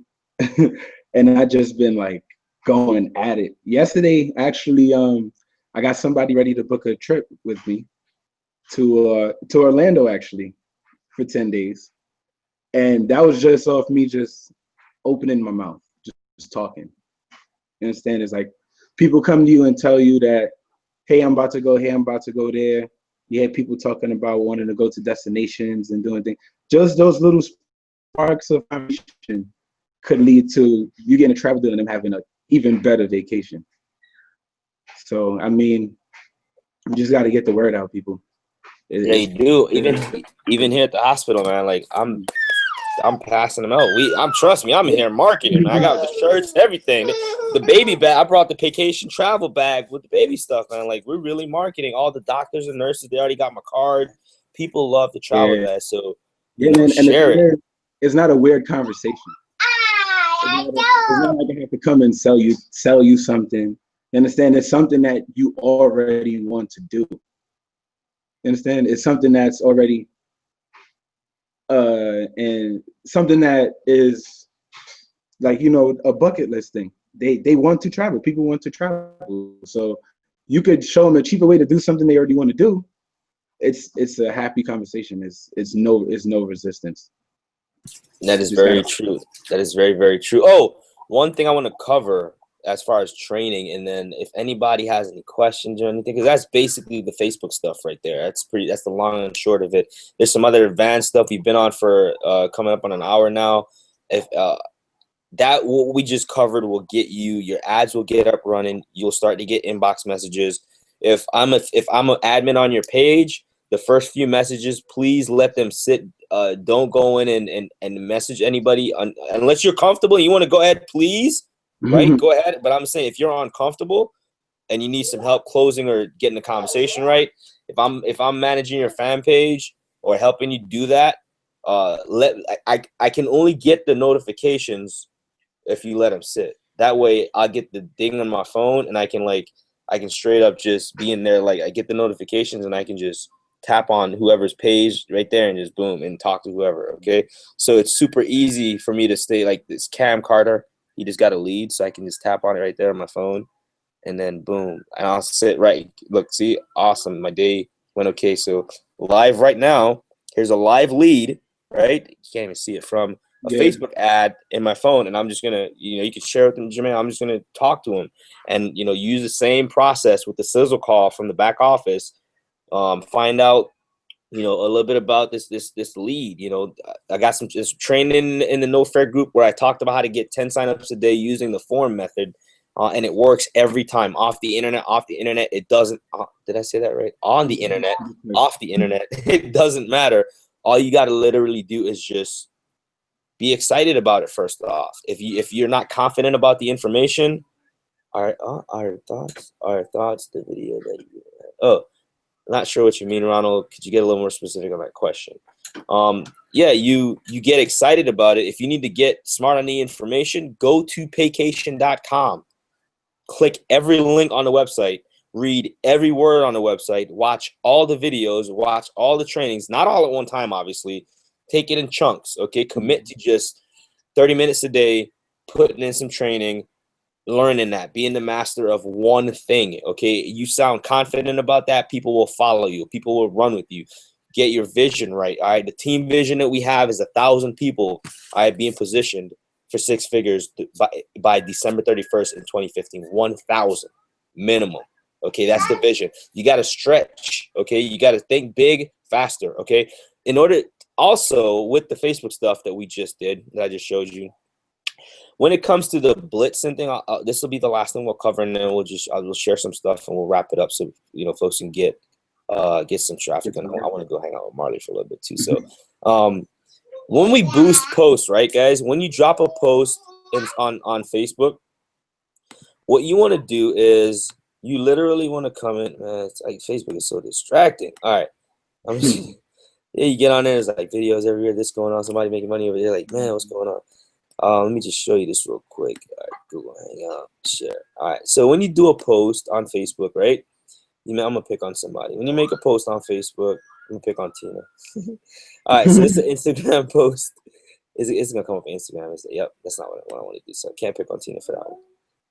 and I just been like going at it. Yesterday, actually, I got somebody ready to book a trip with me to Orlando actually for 10 days. And that was just off me just opening my mouth, just talking. You understand? It's like people come to you and tell you that, hey, I'm about to go here, I'm about to go there. You had people talking about wanting to go to destinations and doing things. Just those little sparks of information could lead to you getting a travel deal and them having an even better vacation. So, I mean, you just got to get the word out, people. Yeah, you do. Even here at the hospital, man. Like I'm passing them out. Trust me, I'm in here marketing. Man. I got the shirts, everything. The baby bag. I brought the vacation travel bag with the baby stuff, man. Like we're really marketing. All the doctors and nurses, they already got my card. People love the travel bag, so man, share it. It's not a weird conversation. It's not like I have to come and sell you something. You understand? It's something that you already want to do. You understand? It's something that's already and something that is like, you know, a bucket list thing. They want to travel. People want to travel. So you could show them a cheaper way to do something they already want to do. It's a happy conversation. It's no resistance. That is Just very gotta true. That is very, very true. Oh, one thing I want to cover as far as training, and then if anybody has any questions or anything, because that's basically the Facebook stuff right there. That's the long and short of it. There's some other advanced stuff we've been on for coming up on an hour now. If that what we just covered will get you, your ads will get up running. You'll start to get inbox messages. If I'm an admin on your page, the first few messages, please let them sit. Don't go in and message anybody unless you're comfortable. You want to go ahead, please, right? Go ahead. But I'm saying if you're uncomfortable and you need some help closing or getting the conversation right, if I'm managing your fan page or helping you do that, I can only get the notifications if you let them sit. That way I get the ding on my phone and I can straight up just be in there. Like I get the notifications and I can just tap on whoever's page right there and just boom and talk to whoever. Okay. So it's super easy for me to stay like this Cam Carter. He just got a lead. So I can just tap on it right there on my phone and then boom. And I'll sit right. Look, see, awesome. My day went okay. So live right now, here's a live lead, right? You can't even see it from a Facebook ad in my phone, and I'm just gonna, you can share with them, Jermaine. I'm just gonna talk to him, and use the same process with the sizzle call from the back office. Find out, a little bit about this lead. I got some just training in the No Fair group where I talked about how to get 10 signups a day using the form method, and it works every time. Off the internet, it doesn't. Did I say that right? On the internet, off the internet, it doesn't matter. All you got to literally do is just be excited about it first off. If you're not confident about the information, our thoughts, the video that you I'm not sure what you mean, Ronald. Could you get a little more specific on that question? Yeah, you get excited about it. If you need to get smart on the information, go to paycation.com. Click every link on the website, read every word on the website, watch all the videos, watch all the trainings, not all at one time, obviously. Take it in chunks, okay? Commit to just 30 minutes a day, putting in some training, learning that, being the master of one thing, okay? You sound confident about that, people will follow you. People will run with you. Get your vision right, all right? The team vision that we have is 1,000 people, all right, being positioned for 6 figures by December 31st in 2015. 1,000 minimum, okay? That's the vision. You got to stretch, okay? You got to think big, faster, okay? In order, also with the Facebook stuff that we just did, that I just showed you, when it comes to the blitzing thing, this will be the last thing we'll cover, and then we'll share some stuff and we'll wrap it up so folks can get some traffic. And I want to go hang out with Marley for a little bit too. So when we boost posts, right, guys? When you drop a post on Facebook, what you want to do is you literally want to comment. Man, it's like Facebook is so distracting. All right, yeah, you get on there. There's like videos everywhere. This going on. Somebody making money over there. Like, man, what's going on? Let me just show you this real quick. All right, Google Hangout, share. All right, so when you do a post on Facebook, right? I'm gonna pick on somebody. When you make a post on Facebook, I'm gonna pick on Tina. All right, so it's an Instagram post. It's gonna come up on Instagram. Yep, that's not what I want to do. So I can't pick on Tina for that one.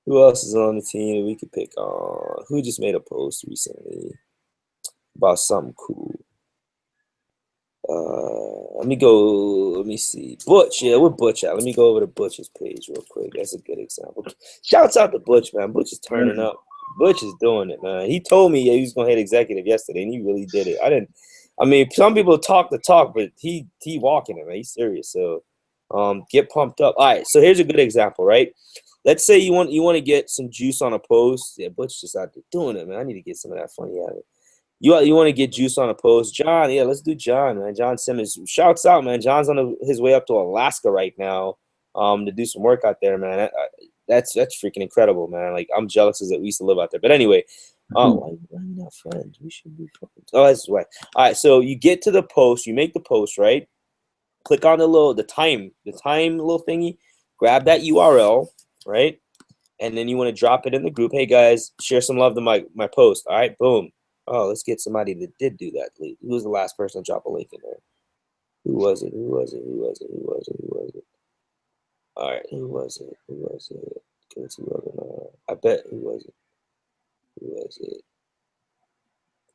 Who else is on the team we could pick on? Who just made a post recently about something cool? Let me see. Butch, yeah, we're Butch at. Let me go over to Butch's page real quick. That's a good example. Shouts out to Butch, man. Butch is turning up. Butch is doing it, man. He told me he was gonna hit executive yesterday, and he really did it. I mean, some people talk the talk, but he walking it, man. He's serious. So get pumped up. All right, so here's a good example, right? Let's say you want to get some juice on a post. Yeah, Butch just out there doing it, man. I need to get some of that funny out of it. You want to get juice on a post, John? Yeah, let's do John, man. John Simmons, shouts out, man. John's on his way up to Alaska right now, to do some work out there, man. That's freaking incredible, man. Like, I'm jealous that we used to live out there. But anyway, why are we not friends? We should be friends. Oh, that's right. All right, so you get to the post, you make the post, right? Click on the time little thingy, grab that URL, right? And then you want to drop it in the group. Hey guys, share some love to my post. All right, boom. Oh, let's get somebody that did do that, please. Who was the last person to drop a link in there? Who was it? Who was it? Who was it? Who was it? Who was it? All right, who was it? Who was it? Go to webinar. I bet who was it? Who was it?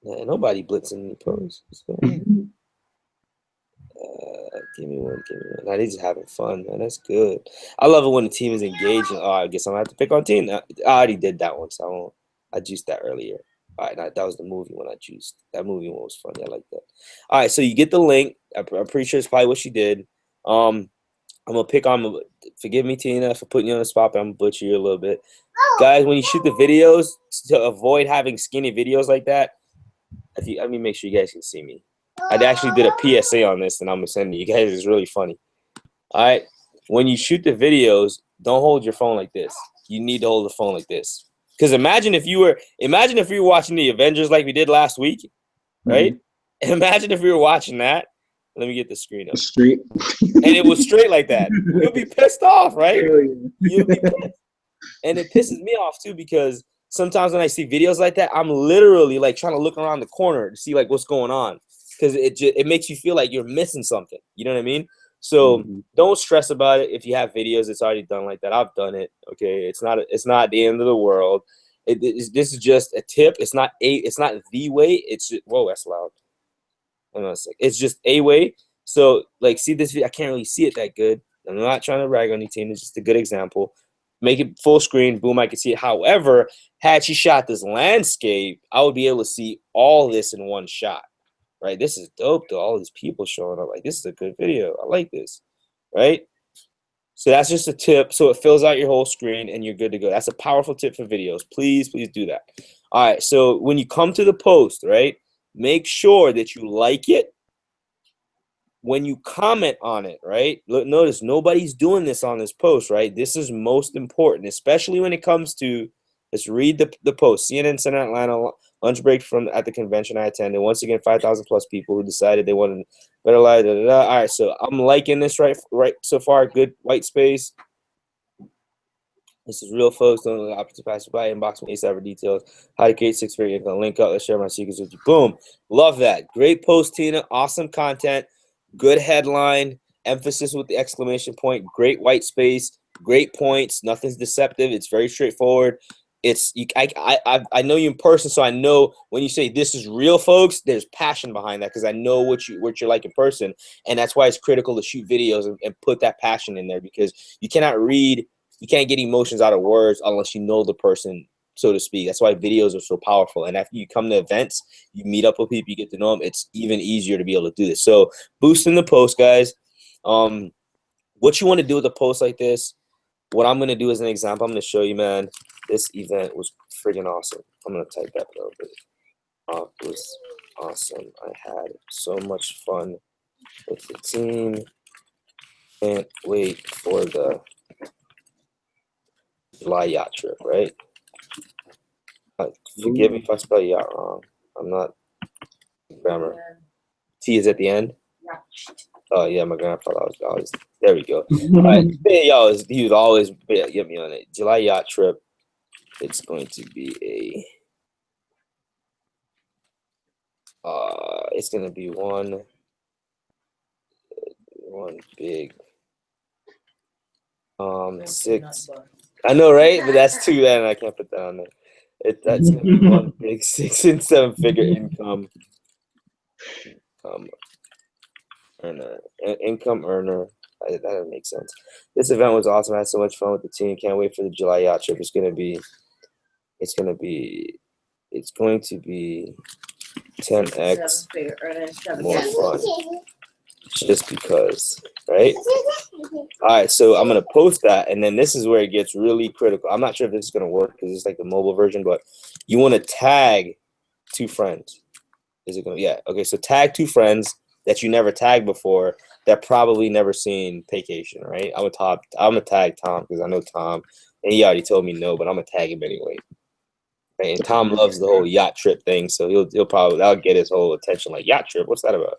Man, nobody blitzing any posts. What's going on? Give me one. Give me one. Now, they're just having fun, man. That's good. I love it when the team is engaging. Oh, I guess I'm gonna have to pick on team. I already did that one, so I won't. I juiced that earlier. All right, now, that was the movie one I juiced. That movie one was funny. I like that. All right, so you get the link. I'm pretty sure it's probably what she did. I'm gonna pick on. Forgive me, Tina, for putting you on the spot, but I'm gonna butcher you a little bit. Guys, when you shoot the videos, to avoid having skinny videos like that, let me make sure you guys can see me. I actually did a PSA on this, and I'm gonna send it. You guys, it's really funny. All right, when you shoot the videos, don't hold your phone like this. You need to hold the phone like this. Because imagine if you were watching the Avengers like we did last week, right? Mm-hmm. Imagine if we were watching that. Let me get the screen up. Straight. And it was straight like that. You'll be pissed off, right? You'll be pissed. And it pisses me off too, because sometimes when I see videos like that, I'm literally like trying to look around the corner to see like what's going on, because it makes you feel like you're missing something. You know what I mean? So don't stress about it. If you have videos, it's already done like that. I've done it. Okay, it's not the end of the world. This is just a tip. It's not the way. It's just, whoa, that's loud. Hold on a sec. It's just a way. So like, see this video? I can't really see it that good. I'm not trying to rag on any team. It's just a good example. Make it full screen. Boom, I can see it. However, had she shot this landscape, I would be able to see all this in one shot. Right? This is dope, though. All these people showing up. Like, this is a good video. I like this. Right? So that's just a tip. So it fills out your whole screen and you're good to go. That's a powerful tip for videos. Please, please do that. All right. So when you come to the post, right, make sure that you like it. When you comment on it, right? Look, notice nobody's doing this on this post, right? This is most important, especially when it comes to, let's read the post. CNN Center Atlanta lunch break at the convention I attended. Once again, 5,000 plus people who decided they wanted a better life. Da, da, da. All right, so I'm liking this right so far. Good white space. This is real, folks. Don't let the opportunity pass you by. Inbox me ASAP for details. How to create six-figure income. Link up. Let's share my secrets with you. Boom. Love that. Great post, Tina. Awesome content. Good headline. Emphasis with the exclamation point. Great white space. Great points. Nothing's deceptive. It's very straightforward. I know you in person, so I know when you say this is real, folks, there's passion behind that, because I know what you're like in person, and that's why it's critical to shoot videos and put that passion in there, because you can't get emotions out of words unless you know the person, so to speak. That's why videos are so powerful. And after you come to events, you meet up with people, you get to know them, it's even easier to be able to do this. So boosting the post, guys. What you want to do with a post like this, what I'm going to do as an example, I'm going to show you, man. This event was friggin' awesome. I'm going to type that a little bit. It was awesome. I had so much fun with the team. Can't wait for the July yacht trip, right? Forgive me if I spell yacht wrong. I'm not grammar. T is at the end? Oh, yeah, my grandfather was always, there we go. All right. He would always get me on it. July yacht trip. It's going to be it's going to be one big, 6. I know, right? But that's 2 then. I can't put that on there. That's going to be one big 6 and 7 figure income earner. That doesn't make sense. This event was awesome. I had so much fun with the team. Can't wait for the July yacht trip. It's going to be 10x more fun. Just because, right? All right, so I'm going to post that, and then this is where it gets really critical. I'm not sure if this is going to work because it's like the mobile version, but you want to tag 2 friends. Is it going to? Yeah. Okay, so tag 2 friends that you never tagged before, that probably never seen Vacation, right? I'm gonna tag Tom because I know Tom, and he already told me no, but I'm gonna tag him anyway. Right? And Tom loves the whole yacht trip thing, so that'll get his whole attention. Like, yacht trip, what's that about?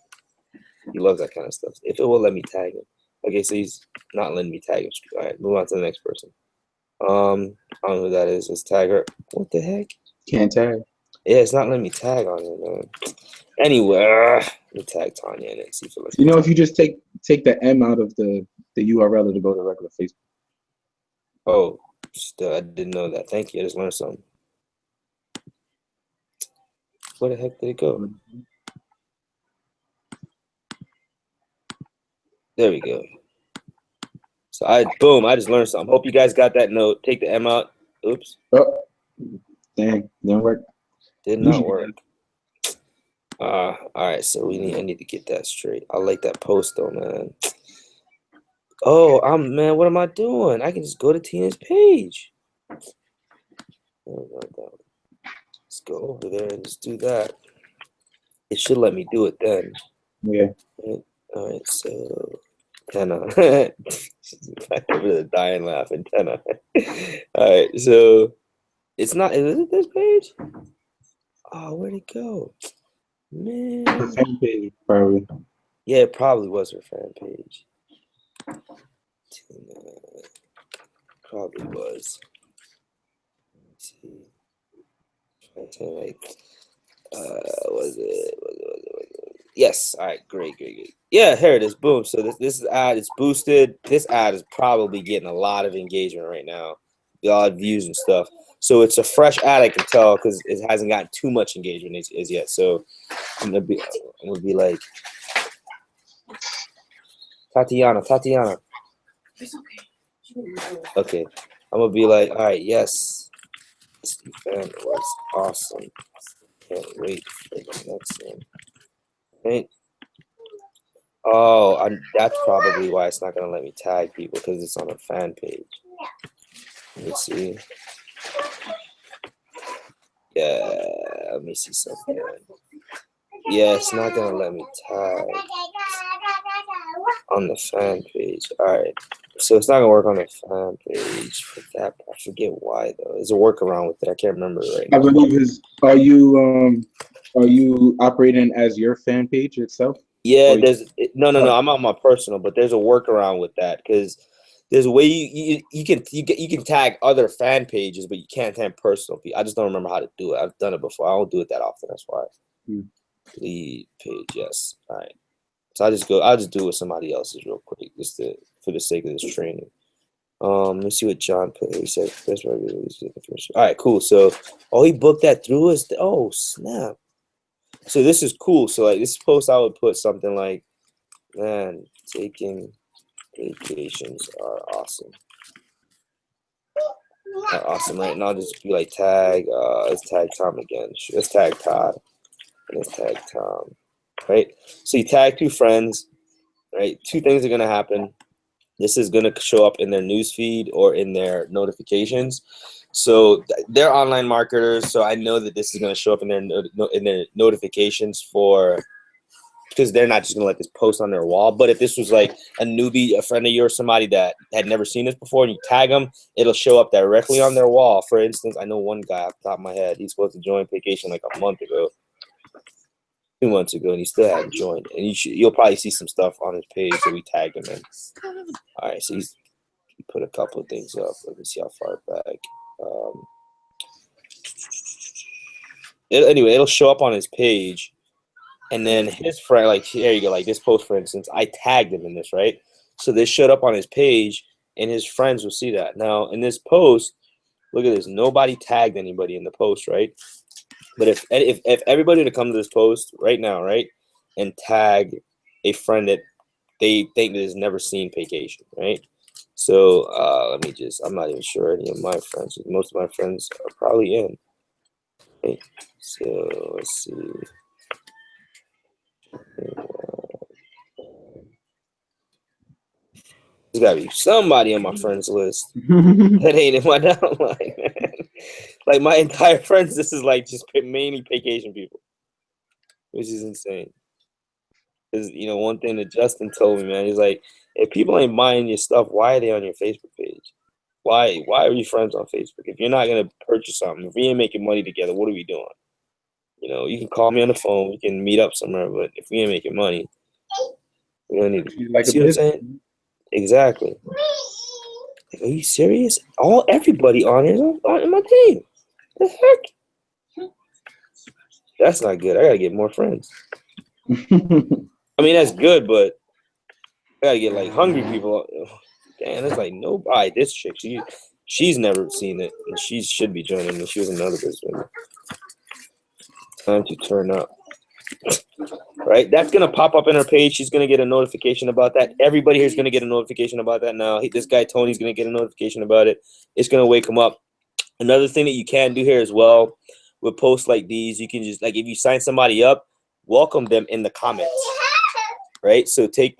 He loves that kind of stuff. If it will let me tag him. Okay, so he's not letting me tag him. All right, move on to the next person. I don't know who that is. Let's tag her. What the heck? Can't tag. Yeah, it's not letting me tag on it, man. Anyway, let me tag Tanya in it and see if it lets me You know, tag. if you just take the M out of the URL to go to regular Facebook. Oh, still, I didn't know that. Thank you. I just learned something. Where the heck did it go? There we go. So boom, I just learned something. Hope you guys got that note. Take the M out. Oops. Oh, dang, didn't work. Did not work. All right, so I need to get that straight. I like that post though, man. Oh, man, what am I doing? I can just go to Tina's page. Let's go over there and just do that. It should let me do it then. Yeah. All right, so Tenna. Back over the dying laugh and Tenna. All right, so it's not. Is it this page? Oh, where'd it go? Man. The fan page, probably. Yeah, it probably was her fan page. Tina probably was. Let's see. Like, was it? Yes. All right. Great. Yeah, here it is. Boom. So this ad is boosted. This ad is probably getting a lot of engagement right now, a lot of views and stuff. So it's a fresh ad, I can tell, because it hasn't gotten too much engagement as yet. So I'm gonna be like, Tatiana. It's okay. Okay. I'm gonna be like, all right, yes. This event was awesome. Can't wait for the next one. Right? Oh, that's probably why it's not gonna let me tag people, because it's on a fan page. Let me see. Yeah, let me see something. Yeah, it's not gonna let me tag on the fan page. All right, so it's not gonna work on the fan page for that. I forget why though. There's a workaround with it. I can't remember right now. I believe are you operating as your fan page itself? Yeah, no. I'm on my personal, but there's a workaround with that, because there's a way you can tag other fan pages, but you can't tag personal people. I just don't remember how to do it. I've done it before. I don't do it that often. That's why. Lead page, yes. All right. So I'll just do it with somebody else's real quick, just for the sake of this training. Let me see what John put here. He said that's why we released the information. All right, cool. So he booked that through us. Oh snap. So this is cool. So like this post, I would put something like, man, taking vacations are awesome. Awesome, right? And I'll just be like let's tag Tom again. Let's tag Todd. Let's tag Tom. Right? So you tag two friends, right? Two things are gonna happen. This is gonna show up in their newsfeed or in their notifications. So they're online marketers, so I know that this is gonna show up in their notifications because they're not just gonna let this post on their wall. But if this was like a newbie, a friend of yours, somebody that had never seen this before, and you tag them, it'll show up directly on their wall. For instance, I know one guy off the top of my head. He's supposed to join vacation like a month ago. 2 months ago, and he still hadn't joined. And you'll probably see some stuff on his page that we tagged him in. All right, so he put a couple of things up. Let me see how far back. Anyway, it'll show up on his page, and then his friend, like here you go, like this post, for instance, I tagged him in this, right? So this showed up on his page, and his friends will see that. Now in this post, look at this. Nobody tagged anybody in the post, right? But if everybody were to come to this post right now, right, and tag a friend that they think that has never seen vacation, right? So I'm not even sure any of my friends. Most of my friends are probably in. Okay. So let's see. There's gotta be somebody on my friends list that ain't in my downline, man. Like my entire friends, this is like just mainly vacation people, which is insane. Because one thing that Justin told me, man, he's like, if people ain't buying your stuff, why are they on your Facebook page? Why are we friends on Facebook? If you're not gonna purchase something, if we ain't making money together, what are we doing? You can call me on the phone, we can meet up somewhere, but if we ain't making money, we don't need to. Like See what I'm saying? Exactly. Like, are you serious? Everybody on here is on my team. The heck? That's not good. I gotta get more friends. I mean, that's good, but I gotta get like hungry people. Damn, that's like nobody. This chick, she's never seen it, and she should be joining me. She was another business member. Time to turn up. Right, that's gonna pop up in her page. She's gonna get a notification about that. Everybody here's gonna get a notification about that now. This guy Tony's gonna get a notification about it. It's gonna wake him up. Another thing that you can do here as well with posts like these, you can just like if you sign somebody up, welcome them in the comments. Right, so take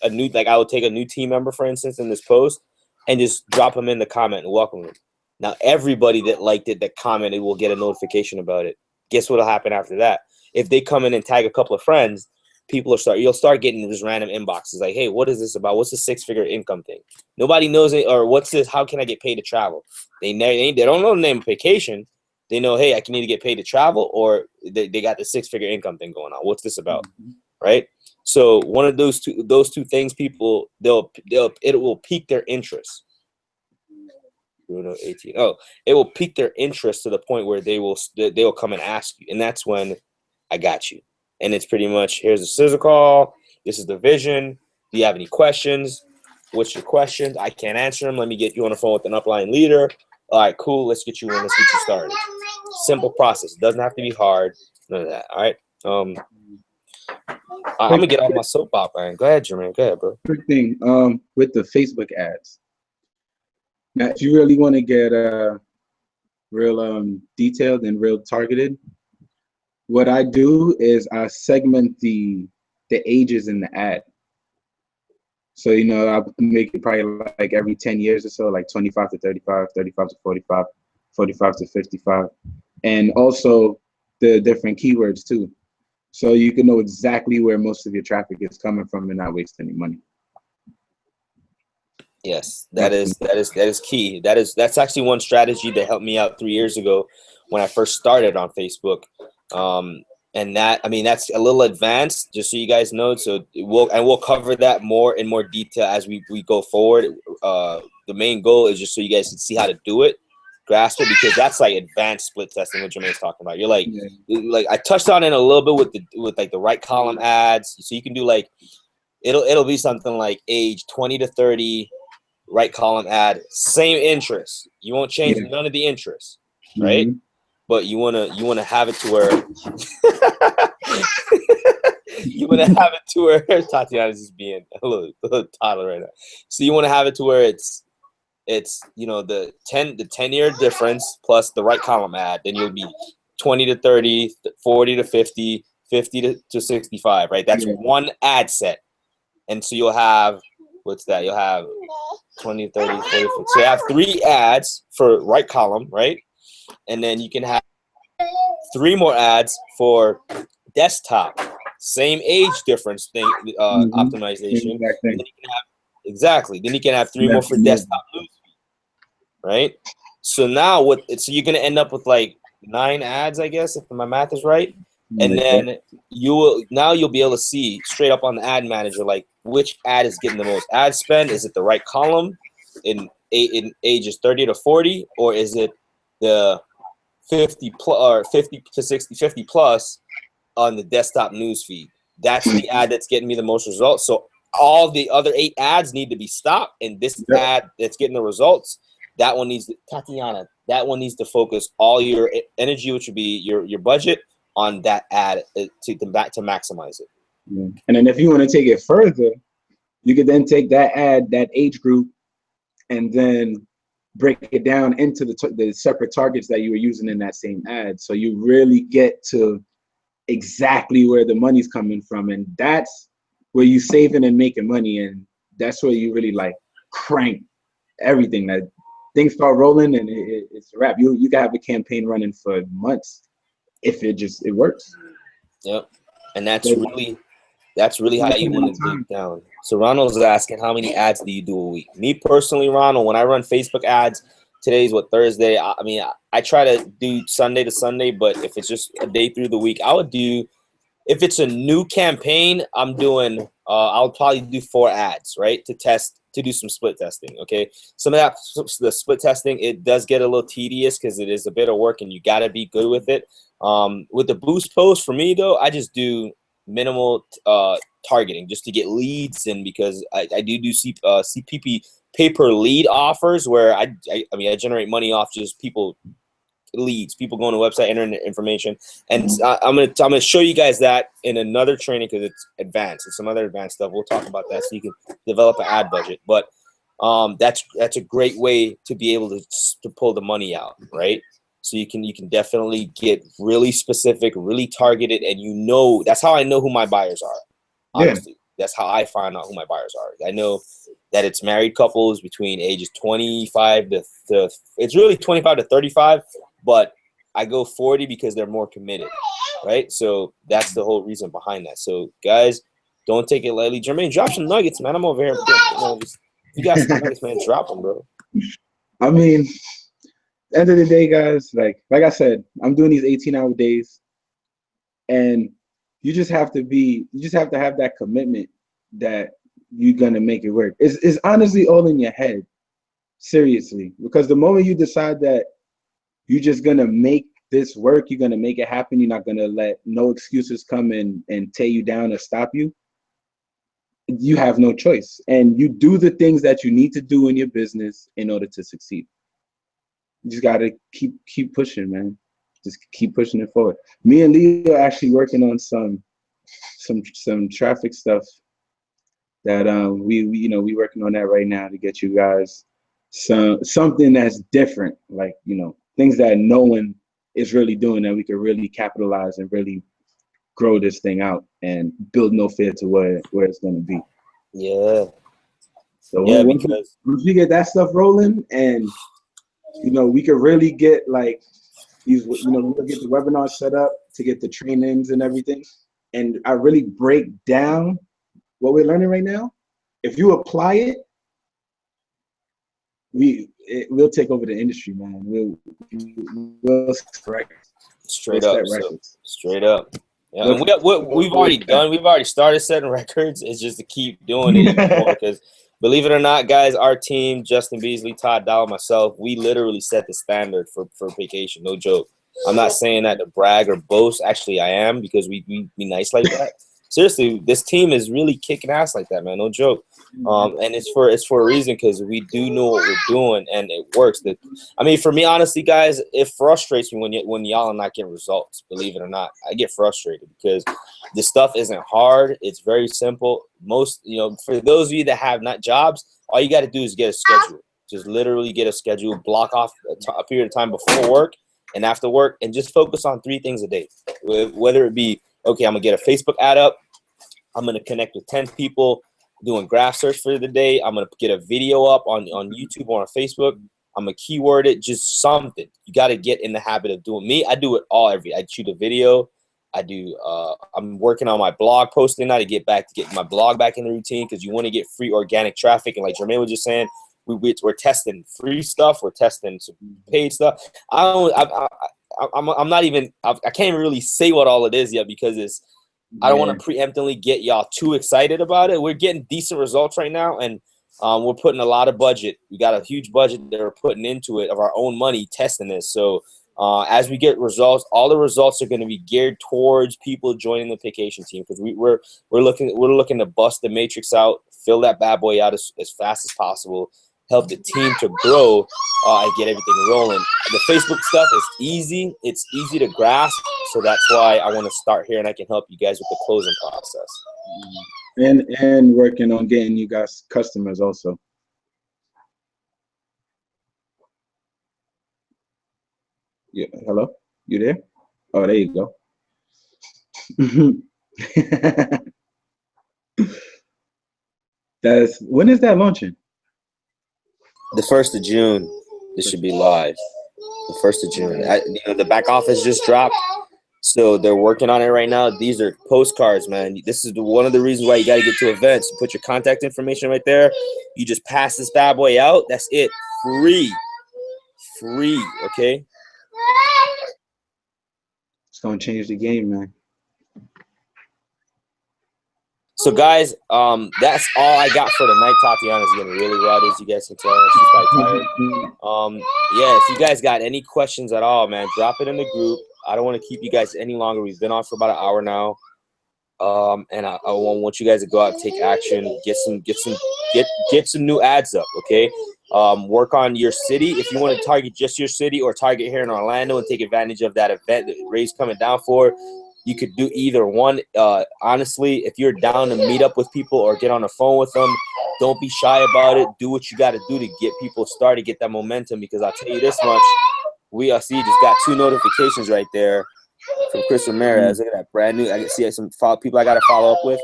a new, like I would take a new team member, for instance, in this post, and just drop them in the comment and welcome them. Now everybody that liked it, that commented, will get a notification about it. Guess what'll happen after that? If they come in and tag a couple of friends, you'll start getting just random inboxes like, hey, what is this about? What's the 6-figure income thing? Nobody knows it. Or what's this? How can I get paid to travel? They don't know the name of vacation. They know, hey, I can either get paid to travel, or they got the 6-figure income thing going on. What's this about? Right? So one of those two things, people, it will pique their interest. Bruno 18. Oh, it will pique their interest to the point where they will come and ask you, and that's when I got you. And it's pretty much, here's the scissor call. This is the vision. Do you have any questions? What's your questions? I can't answer them. Let me get you on the phone with an upline leader. All right, cool. Let's get you in. Let's get you started. Simple process. It doesn't have to be hard. None of that. All right. I'm gonna get off my soapbox, man. Go ahead, Jermaine. Go ahead, bro. Quick thing, with the Facebook ads. Now, if you really want to get real detailed and real targeted, what I do is I segment the ages in the ad. So, you know, I make it probably like every 10 years or so, like 25 to 35, 35 to 45, 45 to 55. And also the different keywords too. So you can know exactly where most of your traffic is coming from and not waste any money. Yes, that is key. That's actually one strategy that helped me out 3 years ago when I first started on Facebook. And that's a little advanced, just so you guys know. So we'll cover that in more detail as we go forward. The main goal is just so you guys can see how to do it, grasp it, because that's like advanced split testing, what Jermaine's talking about. You're like, I touched on it a little bit with like the right column ads. So you can do like, it'll be something like age 20 to 30, right column ad, same interest. You won't change none of the interests, right? But you wanna have it to where Tatiana's just being a little toddler right now. So you want to have it to where it's you know, the 10-year difference plus the right column ad. Then you'll be 20 to 30, 40 to 50, 50 to 65, right? That's one ad set. And so you'll have, what's that? You'll have 20, 30, 40, 50. So you have 3 ads for right column, right? And then you can have 3 more ads for desktop. Same age difference thing, optimization. Then you can have 3 more for desktop newsfeed, right? So now so you're gonna end up with like 9 ads, I guess, if my math is right. And then you'll be able to see straight up on the ad manager, like which ad is getting the most ad spend. Is it the right column in ages 30 to 40, or is it the 50 plus or 50 to 60, 50 plus on the desktop news feed? That's the ad that's getting me the most results. So all the other 8 ads need to be stopped, and this ad that's getting the results, that one needs to focus all your energy, which would be your budget, on that ad to maximize it. And then if you want to take it further, you could then take that ad, that age group, and then break it down into the separate targets that you were using in that same ad. So you really get to exactly where the money's coming from, and that's where you saving and making money, and that's where you really like crank everything. That things start rolling, and it's a wrap. You can have a campaign running for months if it works. Yep, and that's really how you want to dig down. So Ronald's asking, how many ads do you do a week? Me personally, Ronald, when I run Facebook ads, today's Thursday. I try to do Sunday to Sunday, but if it's just a day through the week, I would do, if it's a new campaign, I'm doing I'll probably do 4 ads, right, to do some split testing. Okay, some of that, the split testing, it does get a little tedious because it is a bit of work and you got to be good with it. With the boost post, for me though, I just do minimal targeting just to get leads in, because I do CPP pay per lead offers where I mean I generate money off just people leads, people going to the website, entering the information, and I'm gonna show you guys that in another training because it's advanced. It's some other advanced stuff. We'll talk about that so you can develop an ad budget. But that's a great way to be able to pull the money out, right? So you can definitely get really specific, really targeted, and that's how I know who my buyers are. Honestly, that's how I find out who my buyers are. I know that it's married couples between ages 25 to it's really 25 to 35, but I go 40 because they're more committed, right? So that's the whole reason behind that. So guys, don't take it lightly. Jermaine, drop some nuggets, man. I'm over here. You got some nuggets, man. Drop them, bro. I mean, end of the day, guys, like I said, I'm doing these 18-hour days, and you just have to have that commitment that you're gonna make it work. It's honestly all in your head, seriously, because the moment you decide that you're just gonna make this work, you're gonna make it happen, you're not gonna let no excuses come and tear you down or stop you. You have no choice, and you do the things that you need to do in your business in order to succeed. You just gotta keep pushing, man. Just keep pushing it forward. Me and Leo are actually working on some traffic stuff that we working on that right now to get you guys something that's different, like things that no one is really doing that we could really capitalize and really grow this thing out and build no fear to where it's going to be. Yeah. So Yeah, once we get that stuff rolling, and we could really get like these, we'll get the webinar set up to get the trainings and everything, and I really break down what we're learning right now. If you apply it, we'll take over the industry, man. We'll straight set up. records. Straight up. Yeah, and we've already started setting records. It's just to keep doing it even more, because believe it or not, guys, our team, Justin Beasley, Todd Dow, myself, we literally set the standard for vacation. No joke. I'm not saying that to brag or boast. Actually, I am, because we be nice like that. Seriously, this team is really kicking ass like that, man. No joke. And it's for a reason, because we do know what we're doing and it works. I mean, for me, honestly, guys, it frustrates me when y'all are not getting results. Believe it or not, I get frustrated because this stuff isn't hard. It's very simple. For those of you that have not jobs, all you got to do is get a schedule. Just literally get a schedule, block off a period of time before work and after work, and just focus on 3 things a day. Whether it be, okay, I'm gonna get a Facebook ad up, I'm gonna connect with 10 people, doing graph search for the day, I'm gonna get a video up on YouTube or on Facebook, I'm gonna keyword it, just something. You got to get in the habit of doing. Me, I do it all. I shoot a video, I'm working on my blog posting now to get my blog back in the routine, because you want to get free organic traffic. And like Jermaine was just saying, we're testing free stuff, we're testing some paid stuff. I'm not even, I can't even really say what all it is yet, because I don't want to preemptively get y'all too excited about it. We're getting decent results right now, and we're putting a lot of budget. We got a huge budget that we're putting into it of our own money testing this. So as we get results, all the results are going to be geared towards people joining the vacation team, because we're looking to bust the matrix out, fill that bad boy out as fast as possible, help the team to grow and get everything rolling. The Facebook stuff is easy. It's easy to grasp. So that's why I want to start here, and I can help you guys with the closing process. And working on getting you guys customers also. Yeah, hello? You there? Oh, there you go. When is that launching? The 1st of June, this should be live. The 1st of June. The back office just dropped, so they're working on it right now. These are postcards, man. This is one of the reasons why you got to get to events. You put your contact information right there. You just pass this bad boy out. That's it. Free. Okay. It's gonna change the game, man. So guys, that's all I got for tonight. Tatiana's getting really rowdy, as you guys can tell. She's probably tired. Yeah, if you guys got any questions at all, man, drop it in the group. I don't want to keep you guys any longer. We've been on for about an hour now. And I want you guys to go out, take action, get some new ads up, okay? Work on your city. If you want to target just your city or target here in Orlando and take advantage of that event that Ray's coming down for, you could do either one. Honestly, if you're down to meet up with people or get on the phone with them, don't be shy about it. Do what you got to do to get people started, get that momentum, because I'll tell you this much. We see just got 2 notifications right there from Chris Ramirez. Look at that, brand new. I can see some people I got to follow up with.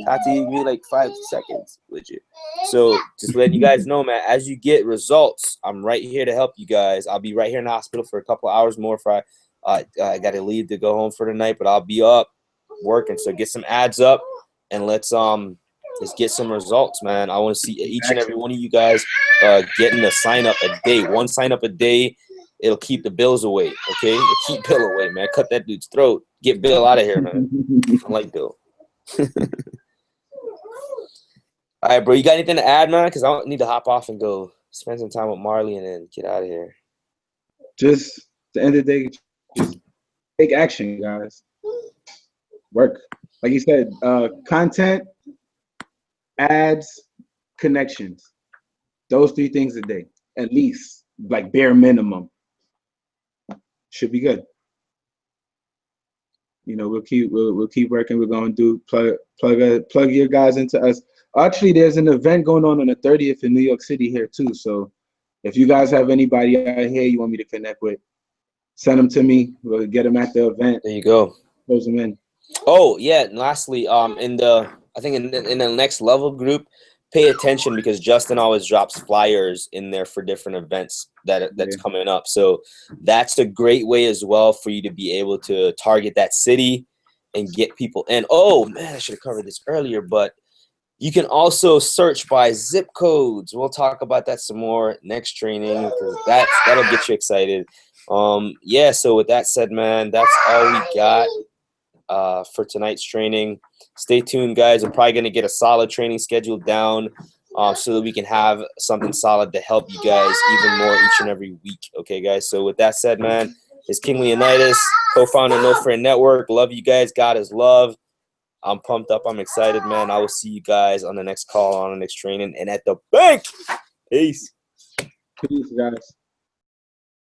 Tati, give me like 5 seconds, legit. So just letting you guys know, man, as you get results, I'm right here to help you guys. I'll be right here in the hospital for a couple of hours more if I got to leave to go home for the night, but I'll be up working. So get some ads up and let's get some results, man. I want to see each and every one of you guys getting a sign up a day. 1 sign up a day. It'll keep the bills away, okay? It'll keep Bill away, man. Cut that dude's throat. Get Bill out of here, man. I like Bill. All right, bro. You got anything to add, man? Because I need to hop off and go spend some time with Marley and then get out of here. Just at the end of the day, just take action, guys. Work. Like you said, content, ads, connections. Those 3 things a day, at least, like bare minimum. Should be good. You know, we'll keep working. We're going to do plug your guys into us. Actually, there's an event going on the 30th in New York City here too. So if you guys have anybody out here you want me to connect with, send them to me. We'll get them at the event. There you go. Close them in. Oh yeah, and lastly, I think in the next level group, pay attention because Justin always drops flyers in there for different events that's coming up. So that's a great way as well for you to be able to target that city and get people in. Oh man, I should have covered this earlier, but you can also search by zip codes. We'll talk about that some more next training because that'll get you excited. Yeah. So with that said, man, that's all we got for tonight's training. Stay tuned, guys. We're probably going to get a solid training schedule down so that we can have something solid to help you guys even more each and every week. Okay, guys? So with that said, man, it's King Leonidas, co-founder of No Friend Network. Love you guys. God is love. I'm pumped up. I'm excited, man. I will see you guys on the next call, on the next training, and at the bank. Peace. Peace, guys.